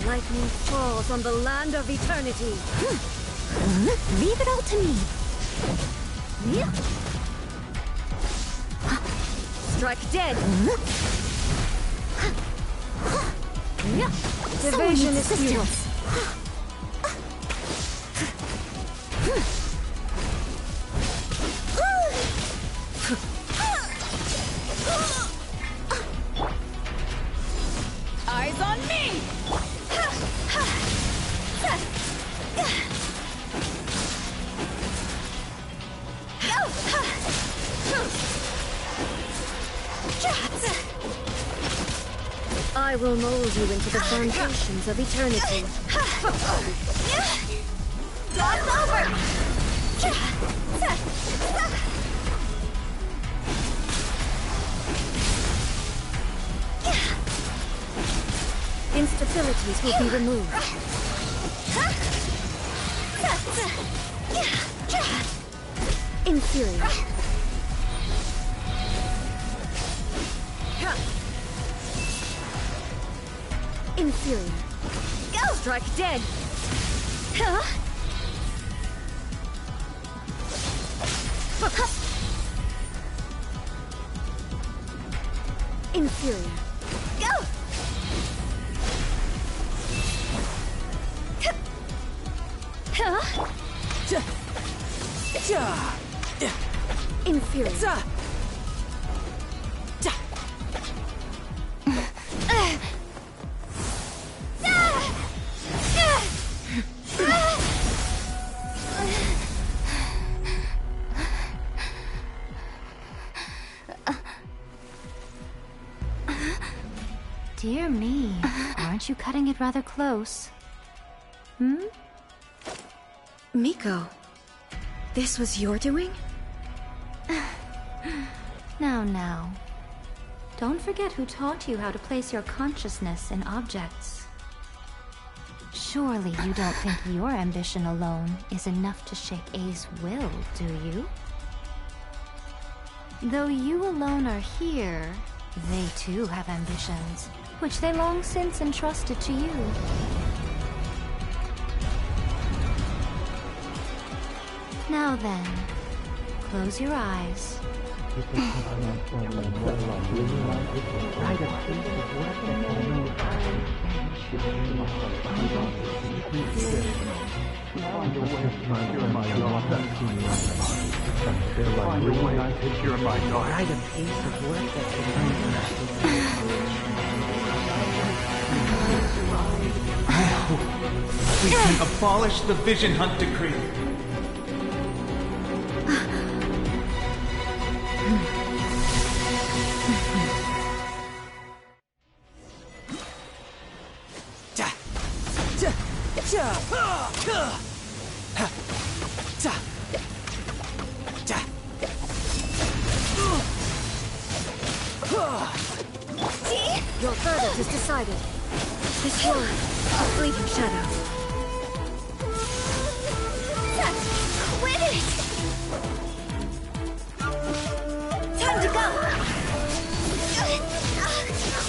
Lightning falls on the land of eternity. Leave it all to me. Strike dead. Division is futile. Eyes on me! I will mold you into the foundations of eternity. God's over! Instabilities will be removed. Inferior. Inferior. Go! Strike dead. Inferior. Go! Inferior. Dear me, aren't you cutting it rather close? Miko, this was your doing? Now. Don't forget who taught you how to place your consciousness in objects. Surely you don't think your ambition alone is enough to shake A's will, do you? Though you alone are here, they too have ambitions, which they long since entrusted to you. Now then, close your eyes. We can abolish the Vision Hunt Decree. Your verdict is decided. This war, a fleeting shadow. Quit it! Time to go!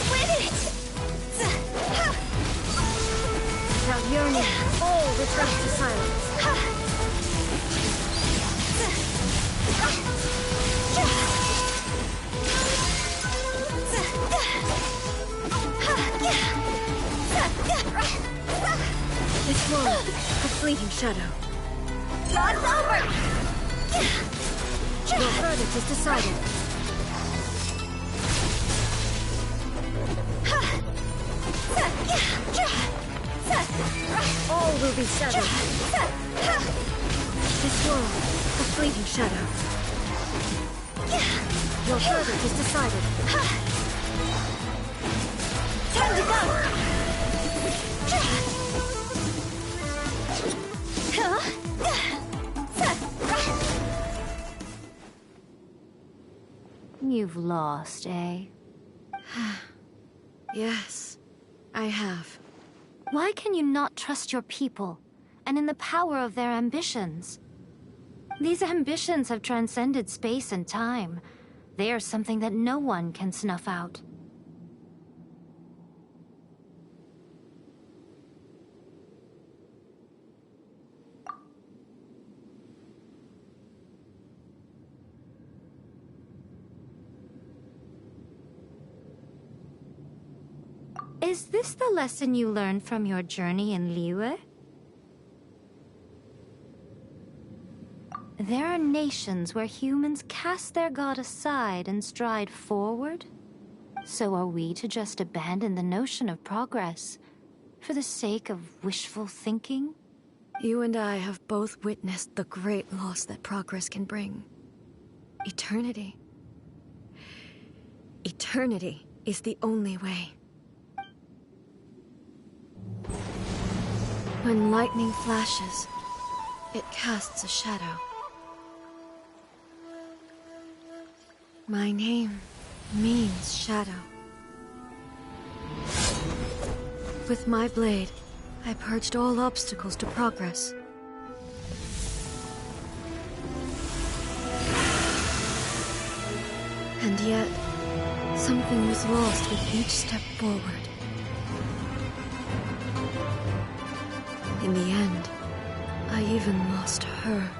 Quit it! Without yearning, all returns to silence. This world, a fleeting shadow. God's over! Your verdict is decided. All will be severed. This world, a fleeting shadow. Your verdict is decided. Time to go! you've lost, eh? Yes, I have. Why can you not trust your people, and in the power of their ambitions? These ambitions have transcended space and time. They are something that no one can snuff out. Is this the lesson you learned from your journey in Liyue? There are nations where humans cast their god aside and stride forward. So are we to just abandon the notion of progress for the sake of wishful thinking? You and I have both witnessed the great loss that progress can bring. Eternity. Eternity is the only way. When lightning flashes, it casts a shadow. My name means shadow. With my blade, I purged all obstacles to progress. And yet, something was lost with each step forward. In the end, I even lost her.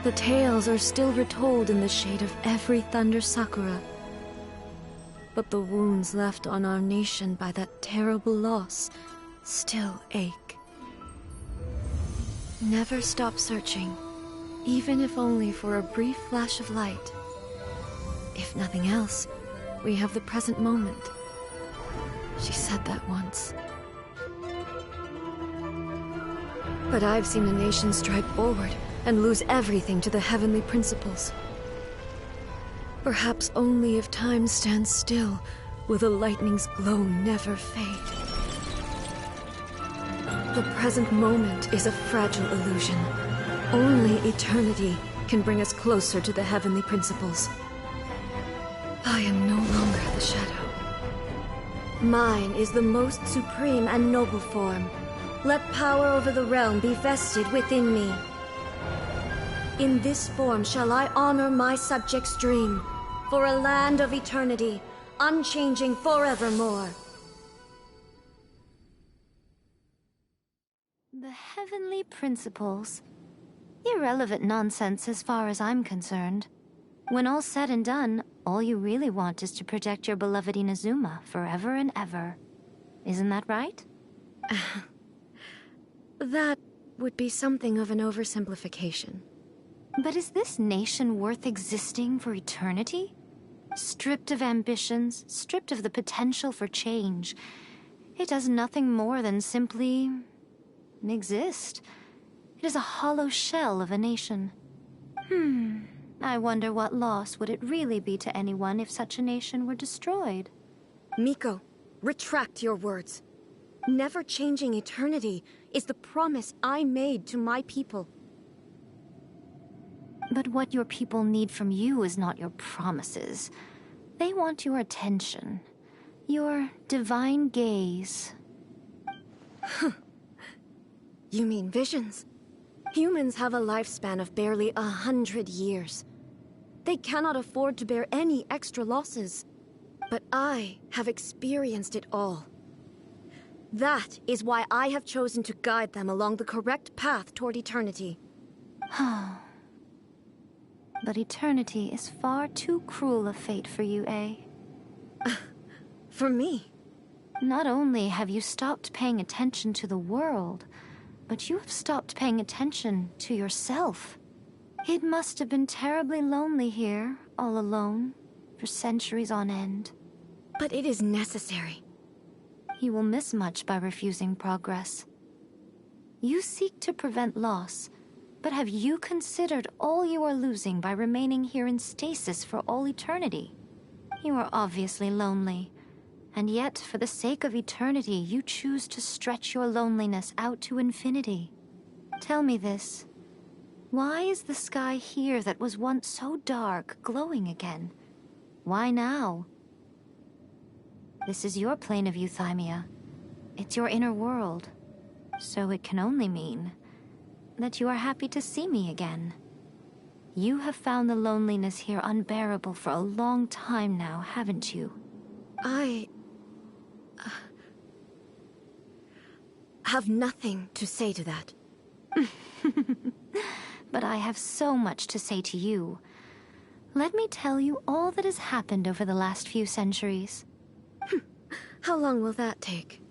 The tales are still retold in the shade of every Thunder Sakura. But the wounds left on our nation by that terrible loss still ache. Never stop searching, even if only for a brief flash of light. If nothing else, we have the present moment. She said that once. But I've seen a nation stride forward and lose everything to the heavenly principles. Perhaps only if time stands still will the lightning's glow never fade. The present moment is a fragile illusion. Only eternity can bring us closer to the heavenly principles. I am no longer the shadow. Mine is the most supreme and noble form. Let power over the realm be vested within me. In this form shall I honor my subjects' dream, for a land of eternity, unchanging forevermore. The heavenly principles. Irrelevant nonsense as far as I'm concerned. When all's said and done, all you really want is to protect your beloved Inazuma forever and ever. Isn't that right? That would be something of an oversimplification. But is this nation worth existing for eternity? Stripped of ambitions, stripped of the potential for change. It does nothing more than simply exist. It is a hollow shell of a nation. I wonder what loss would it really be to anyone if such a nation were destroyed? Miko, retract your words. Never changing eternity is the promise I made to my people. But what your people need from you is not your promises. They want your attention. Your divine gaze. You mean visions? Humans have a lifespan of barely 100 years. They cannot afford to bear any extra losses. But I have experienced it all. That is why I have chosen to guide them along the correct path toward eternity. But eternity is far too cruel a fate for you, eh? For me? Not only have you stopped paying attention to the world, but you have stopped paying attention to yourself. It must have been terribly lonely here, all alone, for centuries on end. But it is necessary. You will miss much by refusing progress. You seek to prevent loss, but have you considered all you are losing by remaining here in stasis for all eternity? You are obviously lonely, and yet for the sake of eternity you choose to stretch your loneliness out to infinity. Tell me this. Why is the sky here that was once so dark glowing again? Why now? This is your plane of euthymia. It's your inner world. So it can only mean that you are happy to see me again. You have found the loneliness here unbearable for a long time now, haven't you? I have nothing to say to that. But I have so much to say to you. Let me tell you all that has happened over the last few centuries. How long will that take?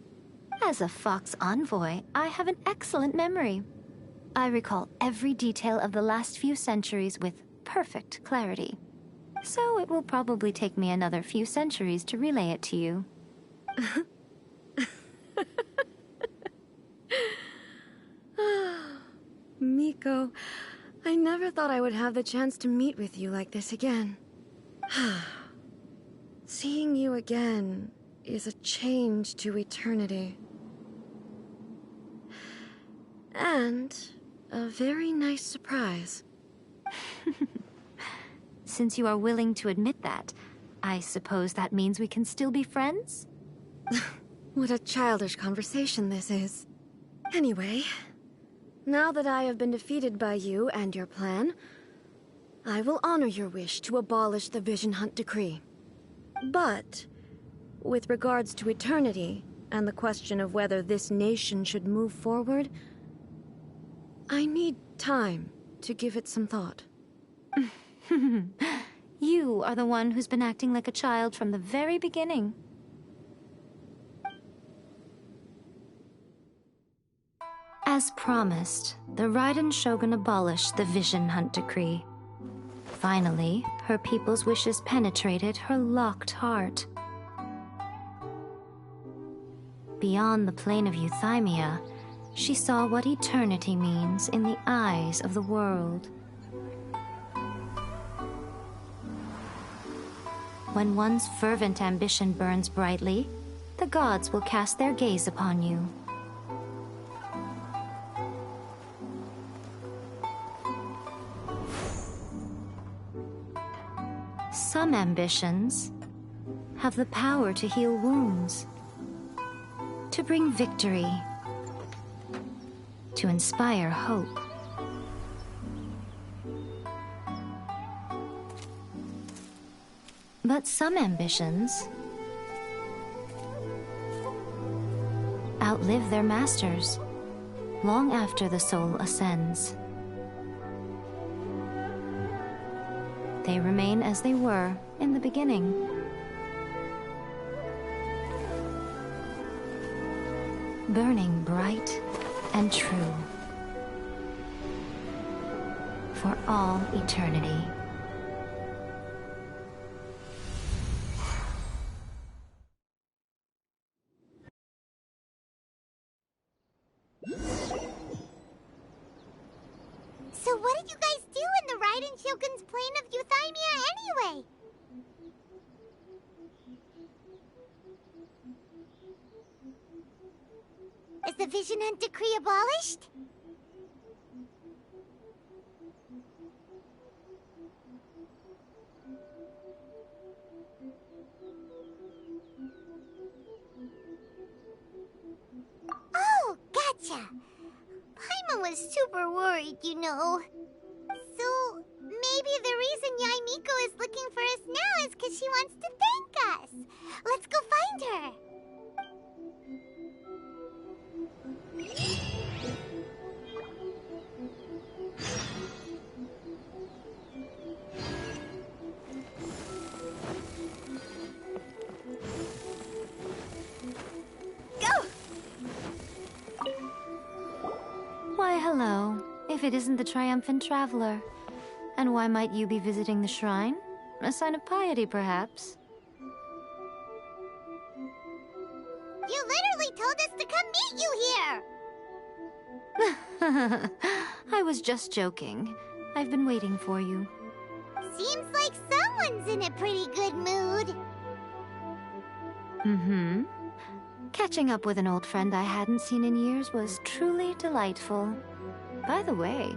As a Fox envoy, I have an excellent memory. I recall every detail of the last few centuries with perfect clarity. So it will probably take me another few centuries to relay it to you. Miko, I never thought I would have the chance to meet with you like this again. Seeing you again is a change to eternity. And a very nice surprise. Since you are willing to admit that, I suppose that means we can still be friends? What a childish conversation this is. Anyway, now that I have been defeated by you and your plan, I will honor your wish to abolish the Vision Hunt Decree. But, with regards to eternity, and the question of whether this nation should move forward, I need time to give it some thought. You are the one who's been acting like a child from the very beginning. As promised, the Raiden Shogun abolished the Vision Hunt Decree. Finally, her people's wishes penetrated her locked heart. Beyond the plane of euthymia, she saw what eternity means in the eyes of the world. When one's fervent ambition burns brightly, the gods will cast their gaze upon you. Some ambitions have the power to heal wounds, to bring victory, to inspire hope. But some ambitions outlive their masters long after the soul ascends. They remain as they were in the beginning. Burning bright and true for all eternity. So what did you guys do in the Raiden Shogun's plane of euthymia anyway? Is the Vision Hunt Decree abolished? Oh, gotcha. Paimon was super worried, you know. So, maybe the reason Yaimiko is looking for us now is because she wants to thank us. Let's go find her. Go! Why, hello. If it isn't the triumphant traveler. And why might you be visiting the shrine? A sign of piety, perhaps? You literally told us to come meet you here! I was just joking. I've been waiting for you. Seems like someone's in a pretty good mood. Mm-hmm. Catching up with an old friend I hadn't seen in years was truly delightful. By the way,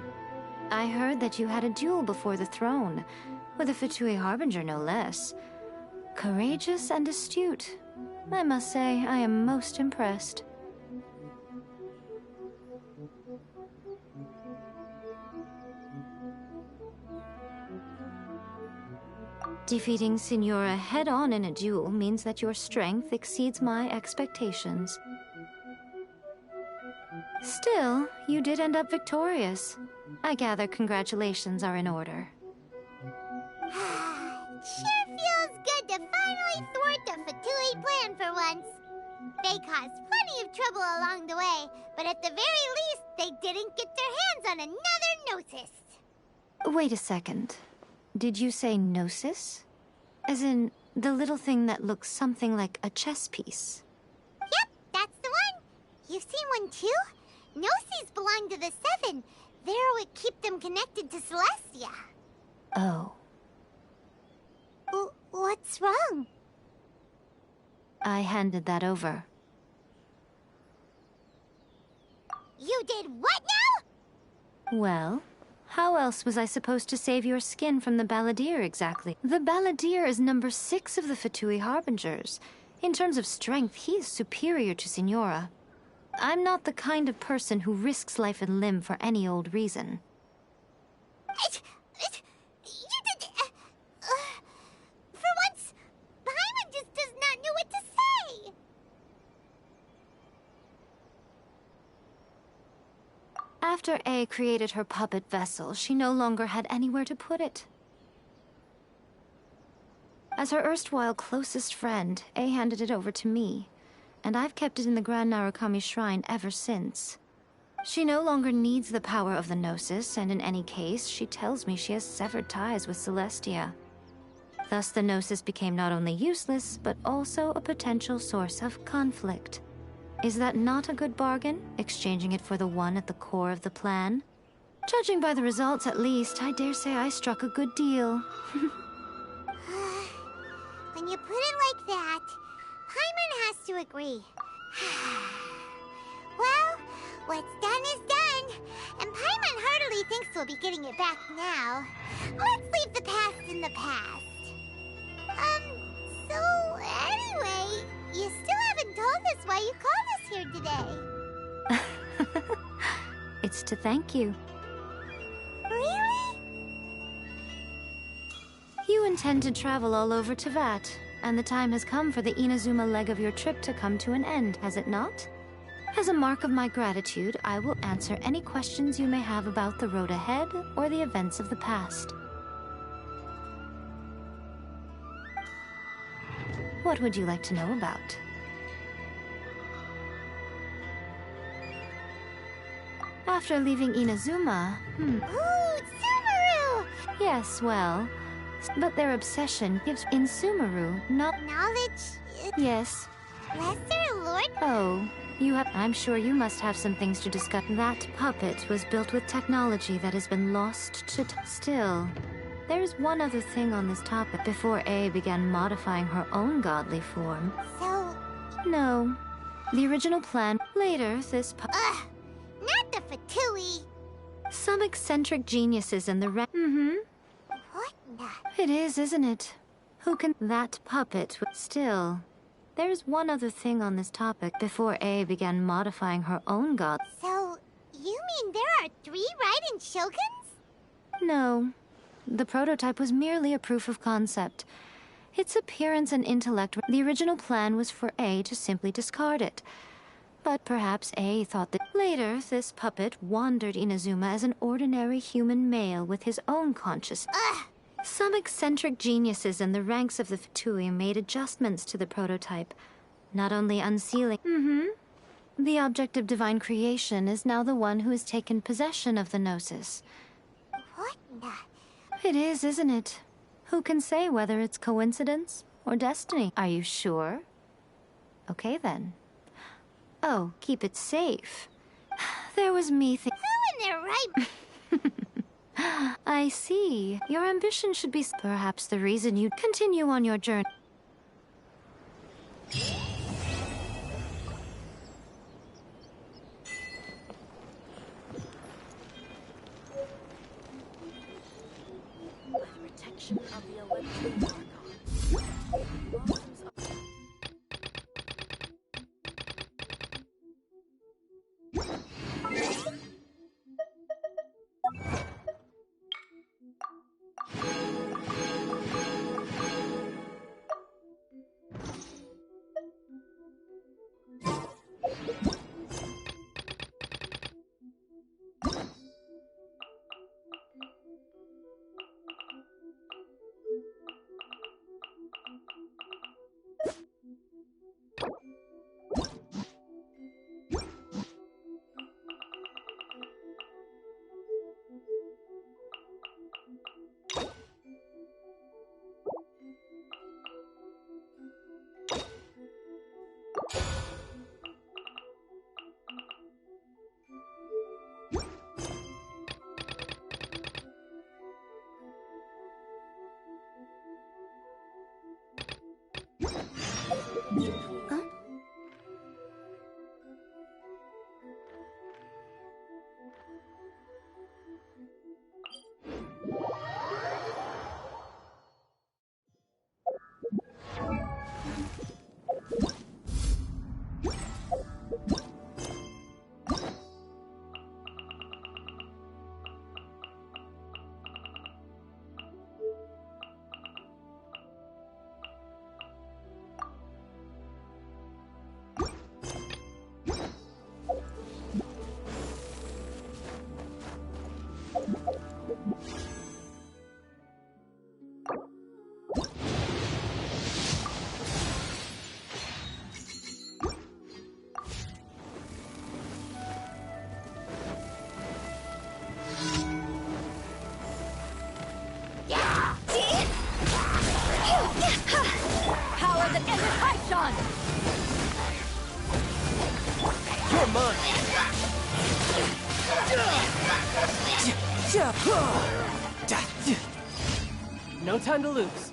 I heard that you had a duel before the throne, with a Fatui Harbinger no less. Courageous and astute. I must say, I am most impressed. Defeating Signora head-on in a duel means that your strength exceeds my expectations. Still, you did end up victorious. I gather congratulations are in order. Sure feels good to finally thwart the Fatui plan for once. They caused plenty of trouble along the way, but at the very least, they didn't get their hands on another Gnosis. Wait a second. Did you say Gnosis? As in, the little thing that looks something like a chess piece? Yep, that's the one. You've seen one too? Gnosis belong to the Seven. They're what keep them connected to Celestia. Oh. What's wrong? I handed that over. You did what now? Well, how else was I supposed to save your skin from the Balladeer exactly? The Balladeer is number 6 of the Fatui Harbingers. In terms of strength, he is superior to Signora. I'm not the kind of person who risks life and limb for any old reason. You did... for once, Paimon just does not know what to say. After A created her puppet vessel, she no longer had anywhere to put it. As her erstwhile closest friend, A handed it over to me, and I've kept it in the Grand Narukami Shrine ever since. She no longer needs the power of the Gnosis, and in any case, she tells me she has severed ties with Celestia. Thus, the Gnosis became not only useless, but also a potential source of conflict. Is that not a good bargain, exchanging it for the one at the core of the plan? Judging by the results, at least, I dare say I struck a good deal. When you put it like that, Paimon has to agree. Well, what's done is done, and Paimon heartily thinks we'll be getting it back now. Let's leave the past in the past. So anyway, you still haven't told us why you called us here today. It's to thank you. Really? You intend to travel all over Teyvat, and the time has come for the Inazuma leg of your trip to come to an end, has it not? As a mark of my gratitude, I will answer any questions you may have about the road ahead or the events of the past. What would you like to know about? After leaving Inazuma, Ooh, Sumeru! Yes, well, but their obsession gives in Sumeru not Knowledge? Yes. Lesser Lord? Oh, I'm sure you must have some things to discuss. That puppet was built with technology that has been lost to still. There's one other thing on this topic before A began modifying her own godly form. So... No. The original plan. Later, this not the Fatui. Some eccentric geniuses in the What the... It is, isn't it? Who can... That puppet still... There's one other thing on this topic before A began modifying her own god. So, you mean there are 3 Raiden Shoguns? No. The prototype was merely a proof of concept. Its appearance and intellect... The original plan was for A to simply discard it. But perhaps A thought that... Later, this puppet wandered Inazuma as an ordinary human male with his own consciousness. Some eccentric geniuses in the ranks of the Fatui made adjustments to the prototype, not only unsealing... The object of divine creation is now the one who has taken possession of the Gnosis. What the... It is, isn't it? Who can say whether it's coincidence or destiny? Are you sure? Okay, then. Oh, keep it safe. There was me Who in their right... I see. Your ambition should be perhaps the reason you continue on your journey. possession of the electrical archon. Blossoms are power that ended Hyshon! You're mine! No time to lose.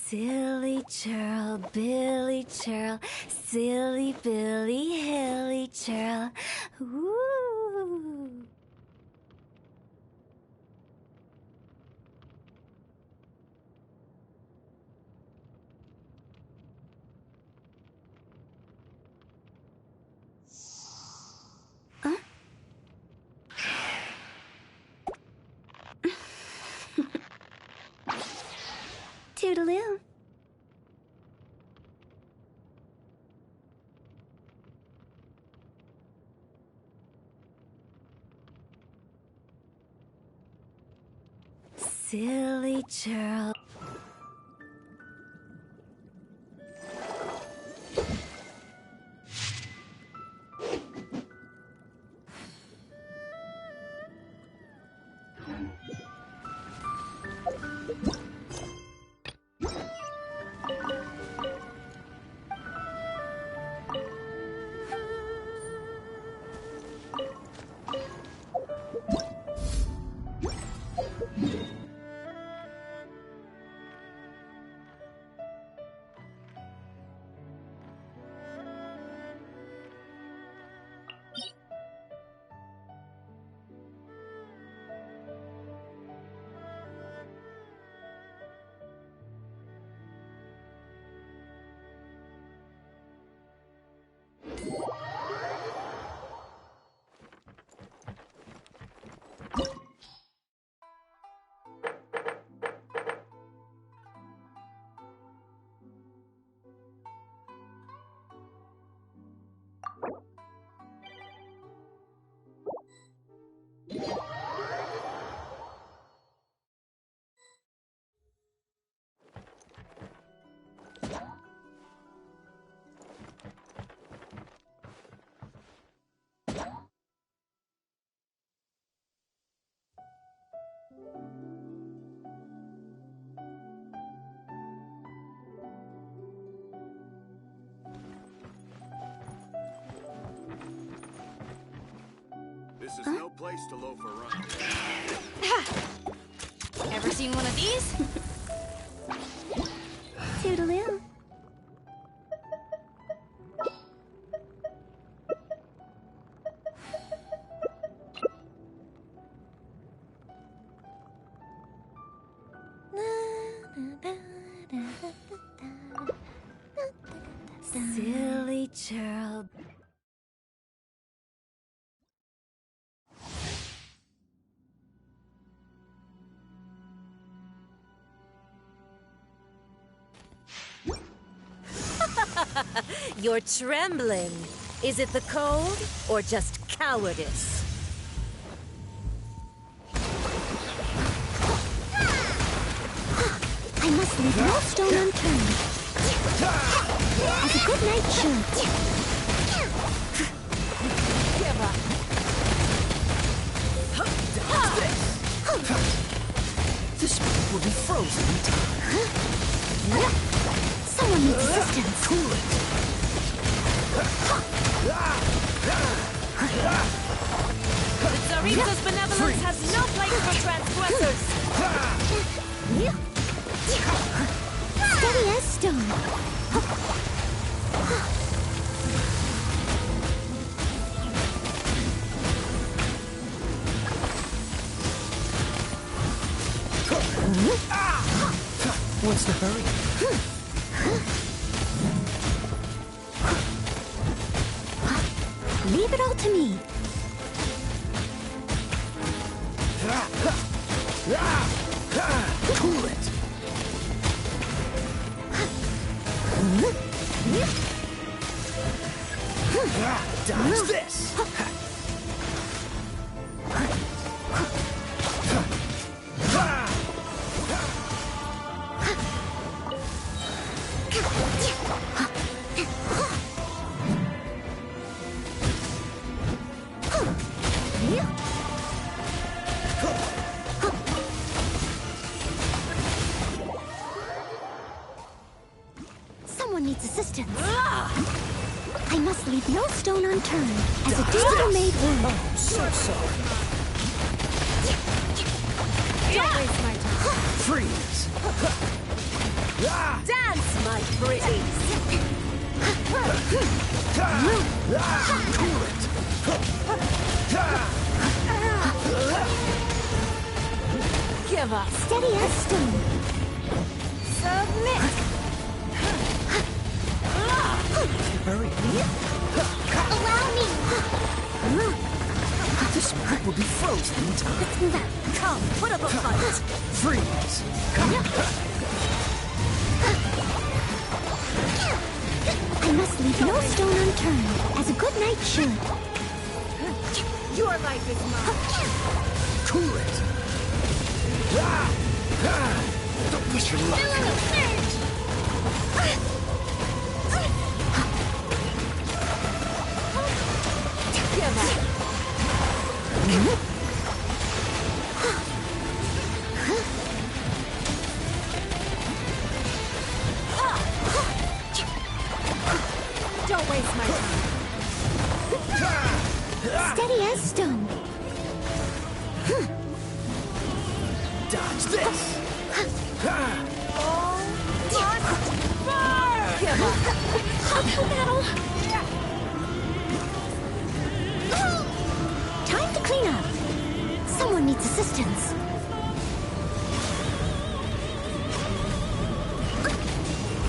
Silly churl, Billy churl, silly Billy, hilly churl. Ooh. Huh? Toodaloo. Silly churl. This is no place to loaf around. Ever seen one of these? Toodaloo. Silly child. You're trembling. Is it the cold or just cowardice? I must leave no stone unturned. As a good knight should. Give up. This will be frozen in time. Someone needs assistance. Cool it. The Tsarita's benevolence has no place for transgressors. Steady as stone. What's the hurry? Leave it all to me. Cool it. Dodge this. Someone needs assistance. I must leave no stone unturned, as a digital-made wound. Oh, so sorry. Don't waste my time. Freeze. Dance, my pretties. Cool it. Give up. Steady as stone. Submit. Hurry. Allow me. This map will be frozen in time. Come, put up a fight. Freeze. I must leave no stone unturned, as a good knight should. Your life is mine. Cool it. Don't push your luck. Give up. Don't waste my time. Steady as stone. Dodge this. Give up. Uphill battle. Time to clean up. Someone needs assistance.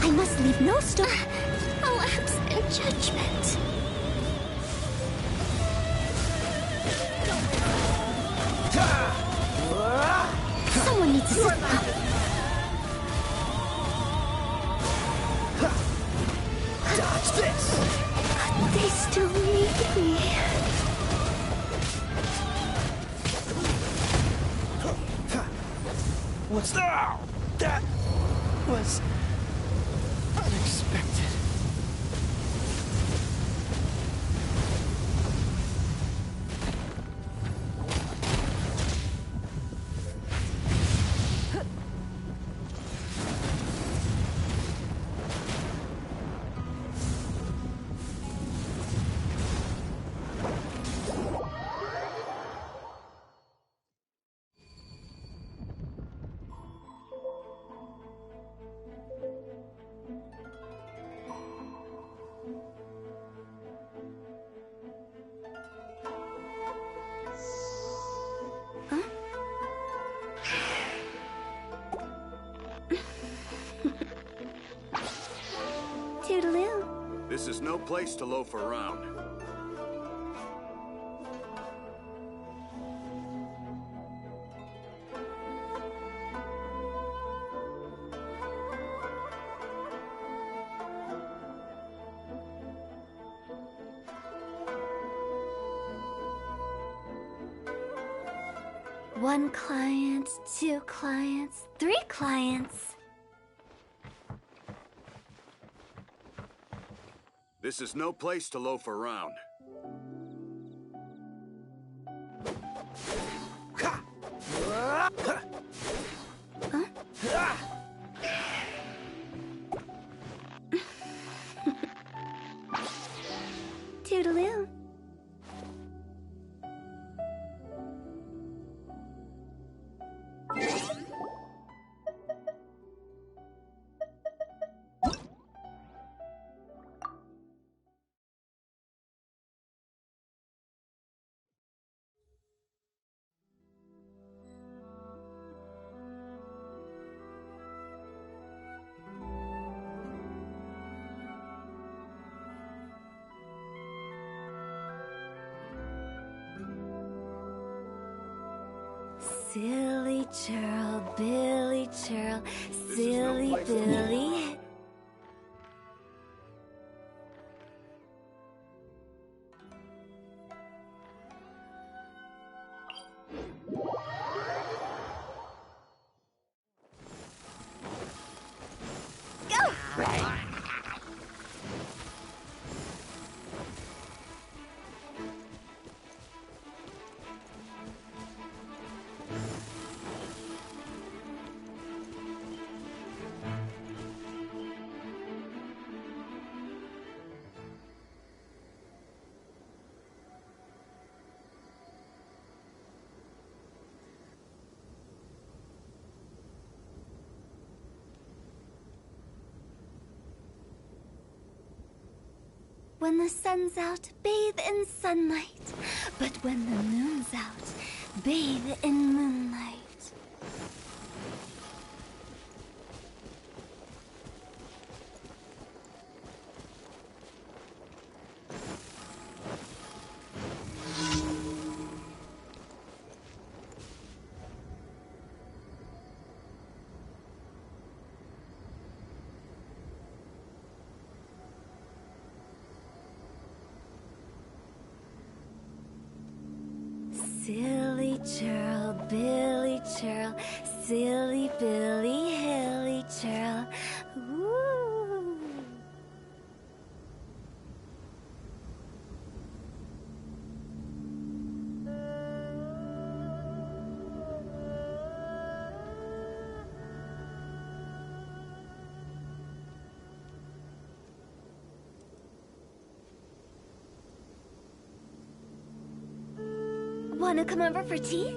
I must leave no stone. A lapse in judgment. Ah! Dodge this! They still need me. What's that? That was unexpected. Toodaloo. This is no place to loaf around. One client, 2 clients, 3 clients. This is no place to loaf around. Toodaloo. Silly churl, Billy churl, silly Billy. When the sun's out, bathe in sunlight. But when the moon's out, bathe in moonlight. Silly churl, Billy churl, silly Billy, hilly churl. Ooh. Wanna come over for tea?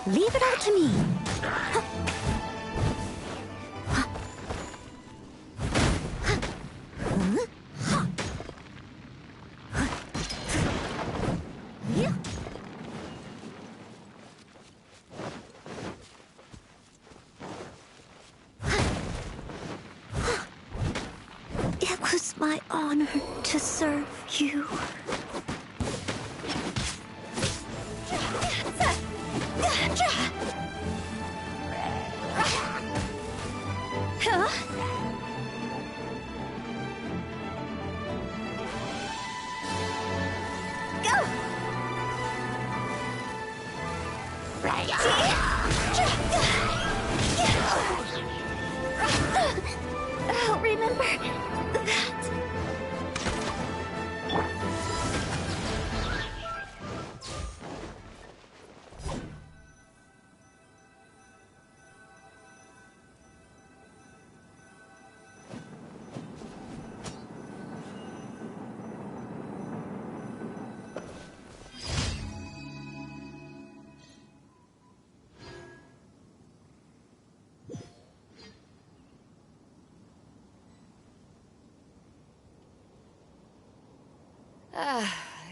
Leave it all to me. It was my honor to serve you. I'll remember that.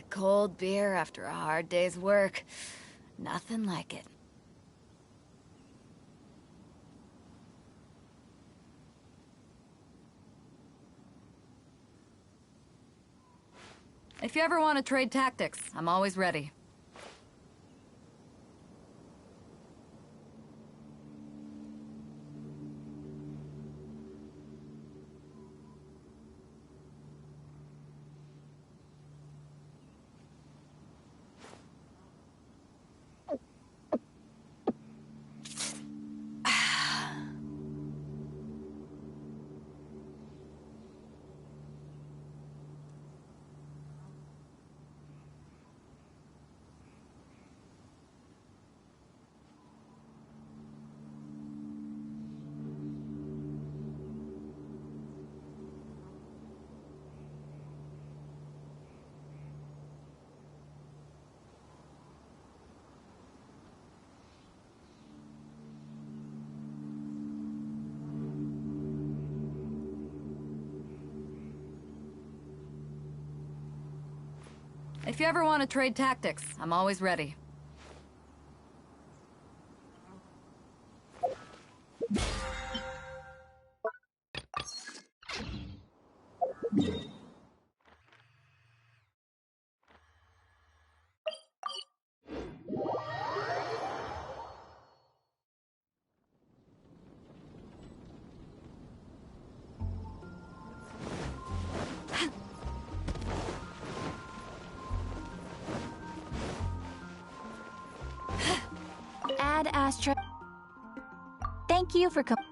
Cold beer after a hard day's work. Nothing like it. If you ever want to trade tactics, I'm always ready. If you ever want to trade tactics, I'm always ready. Ad Astra. Thank you for coming.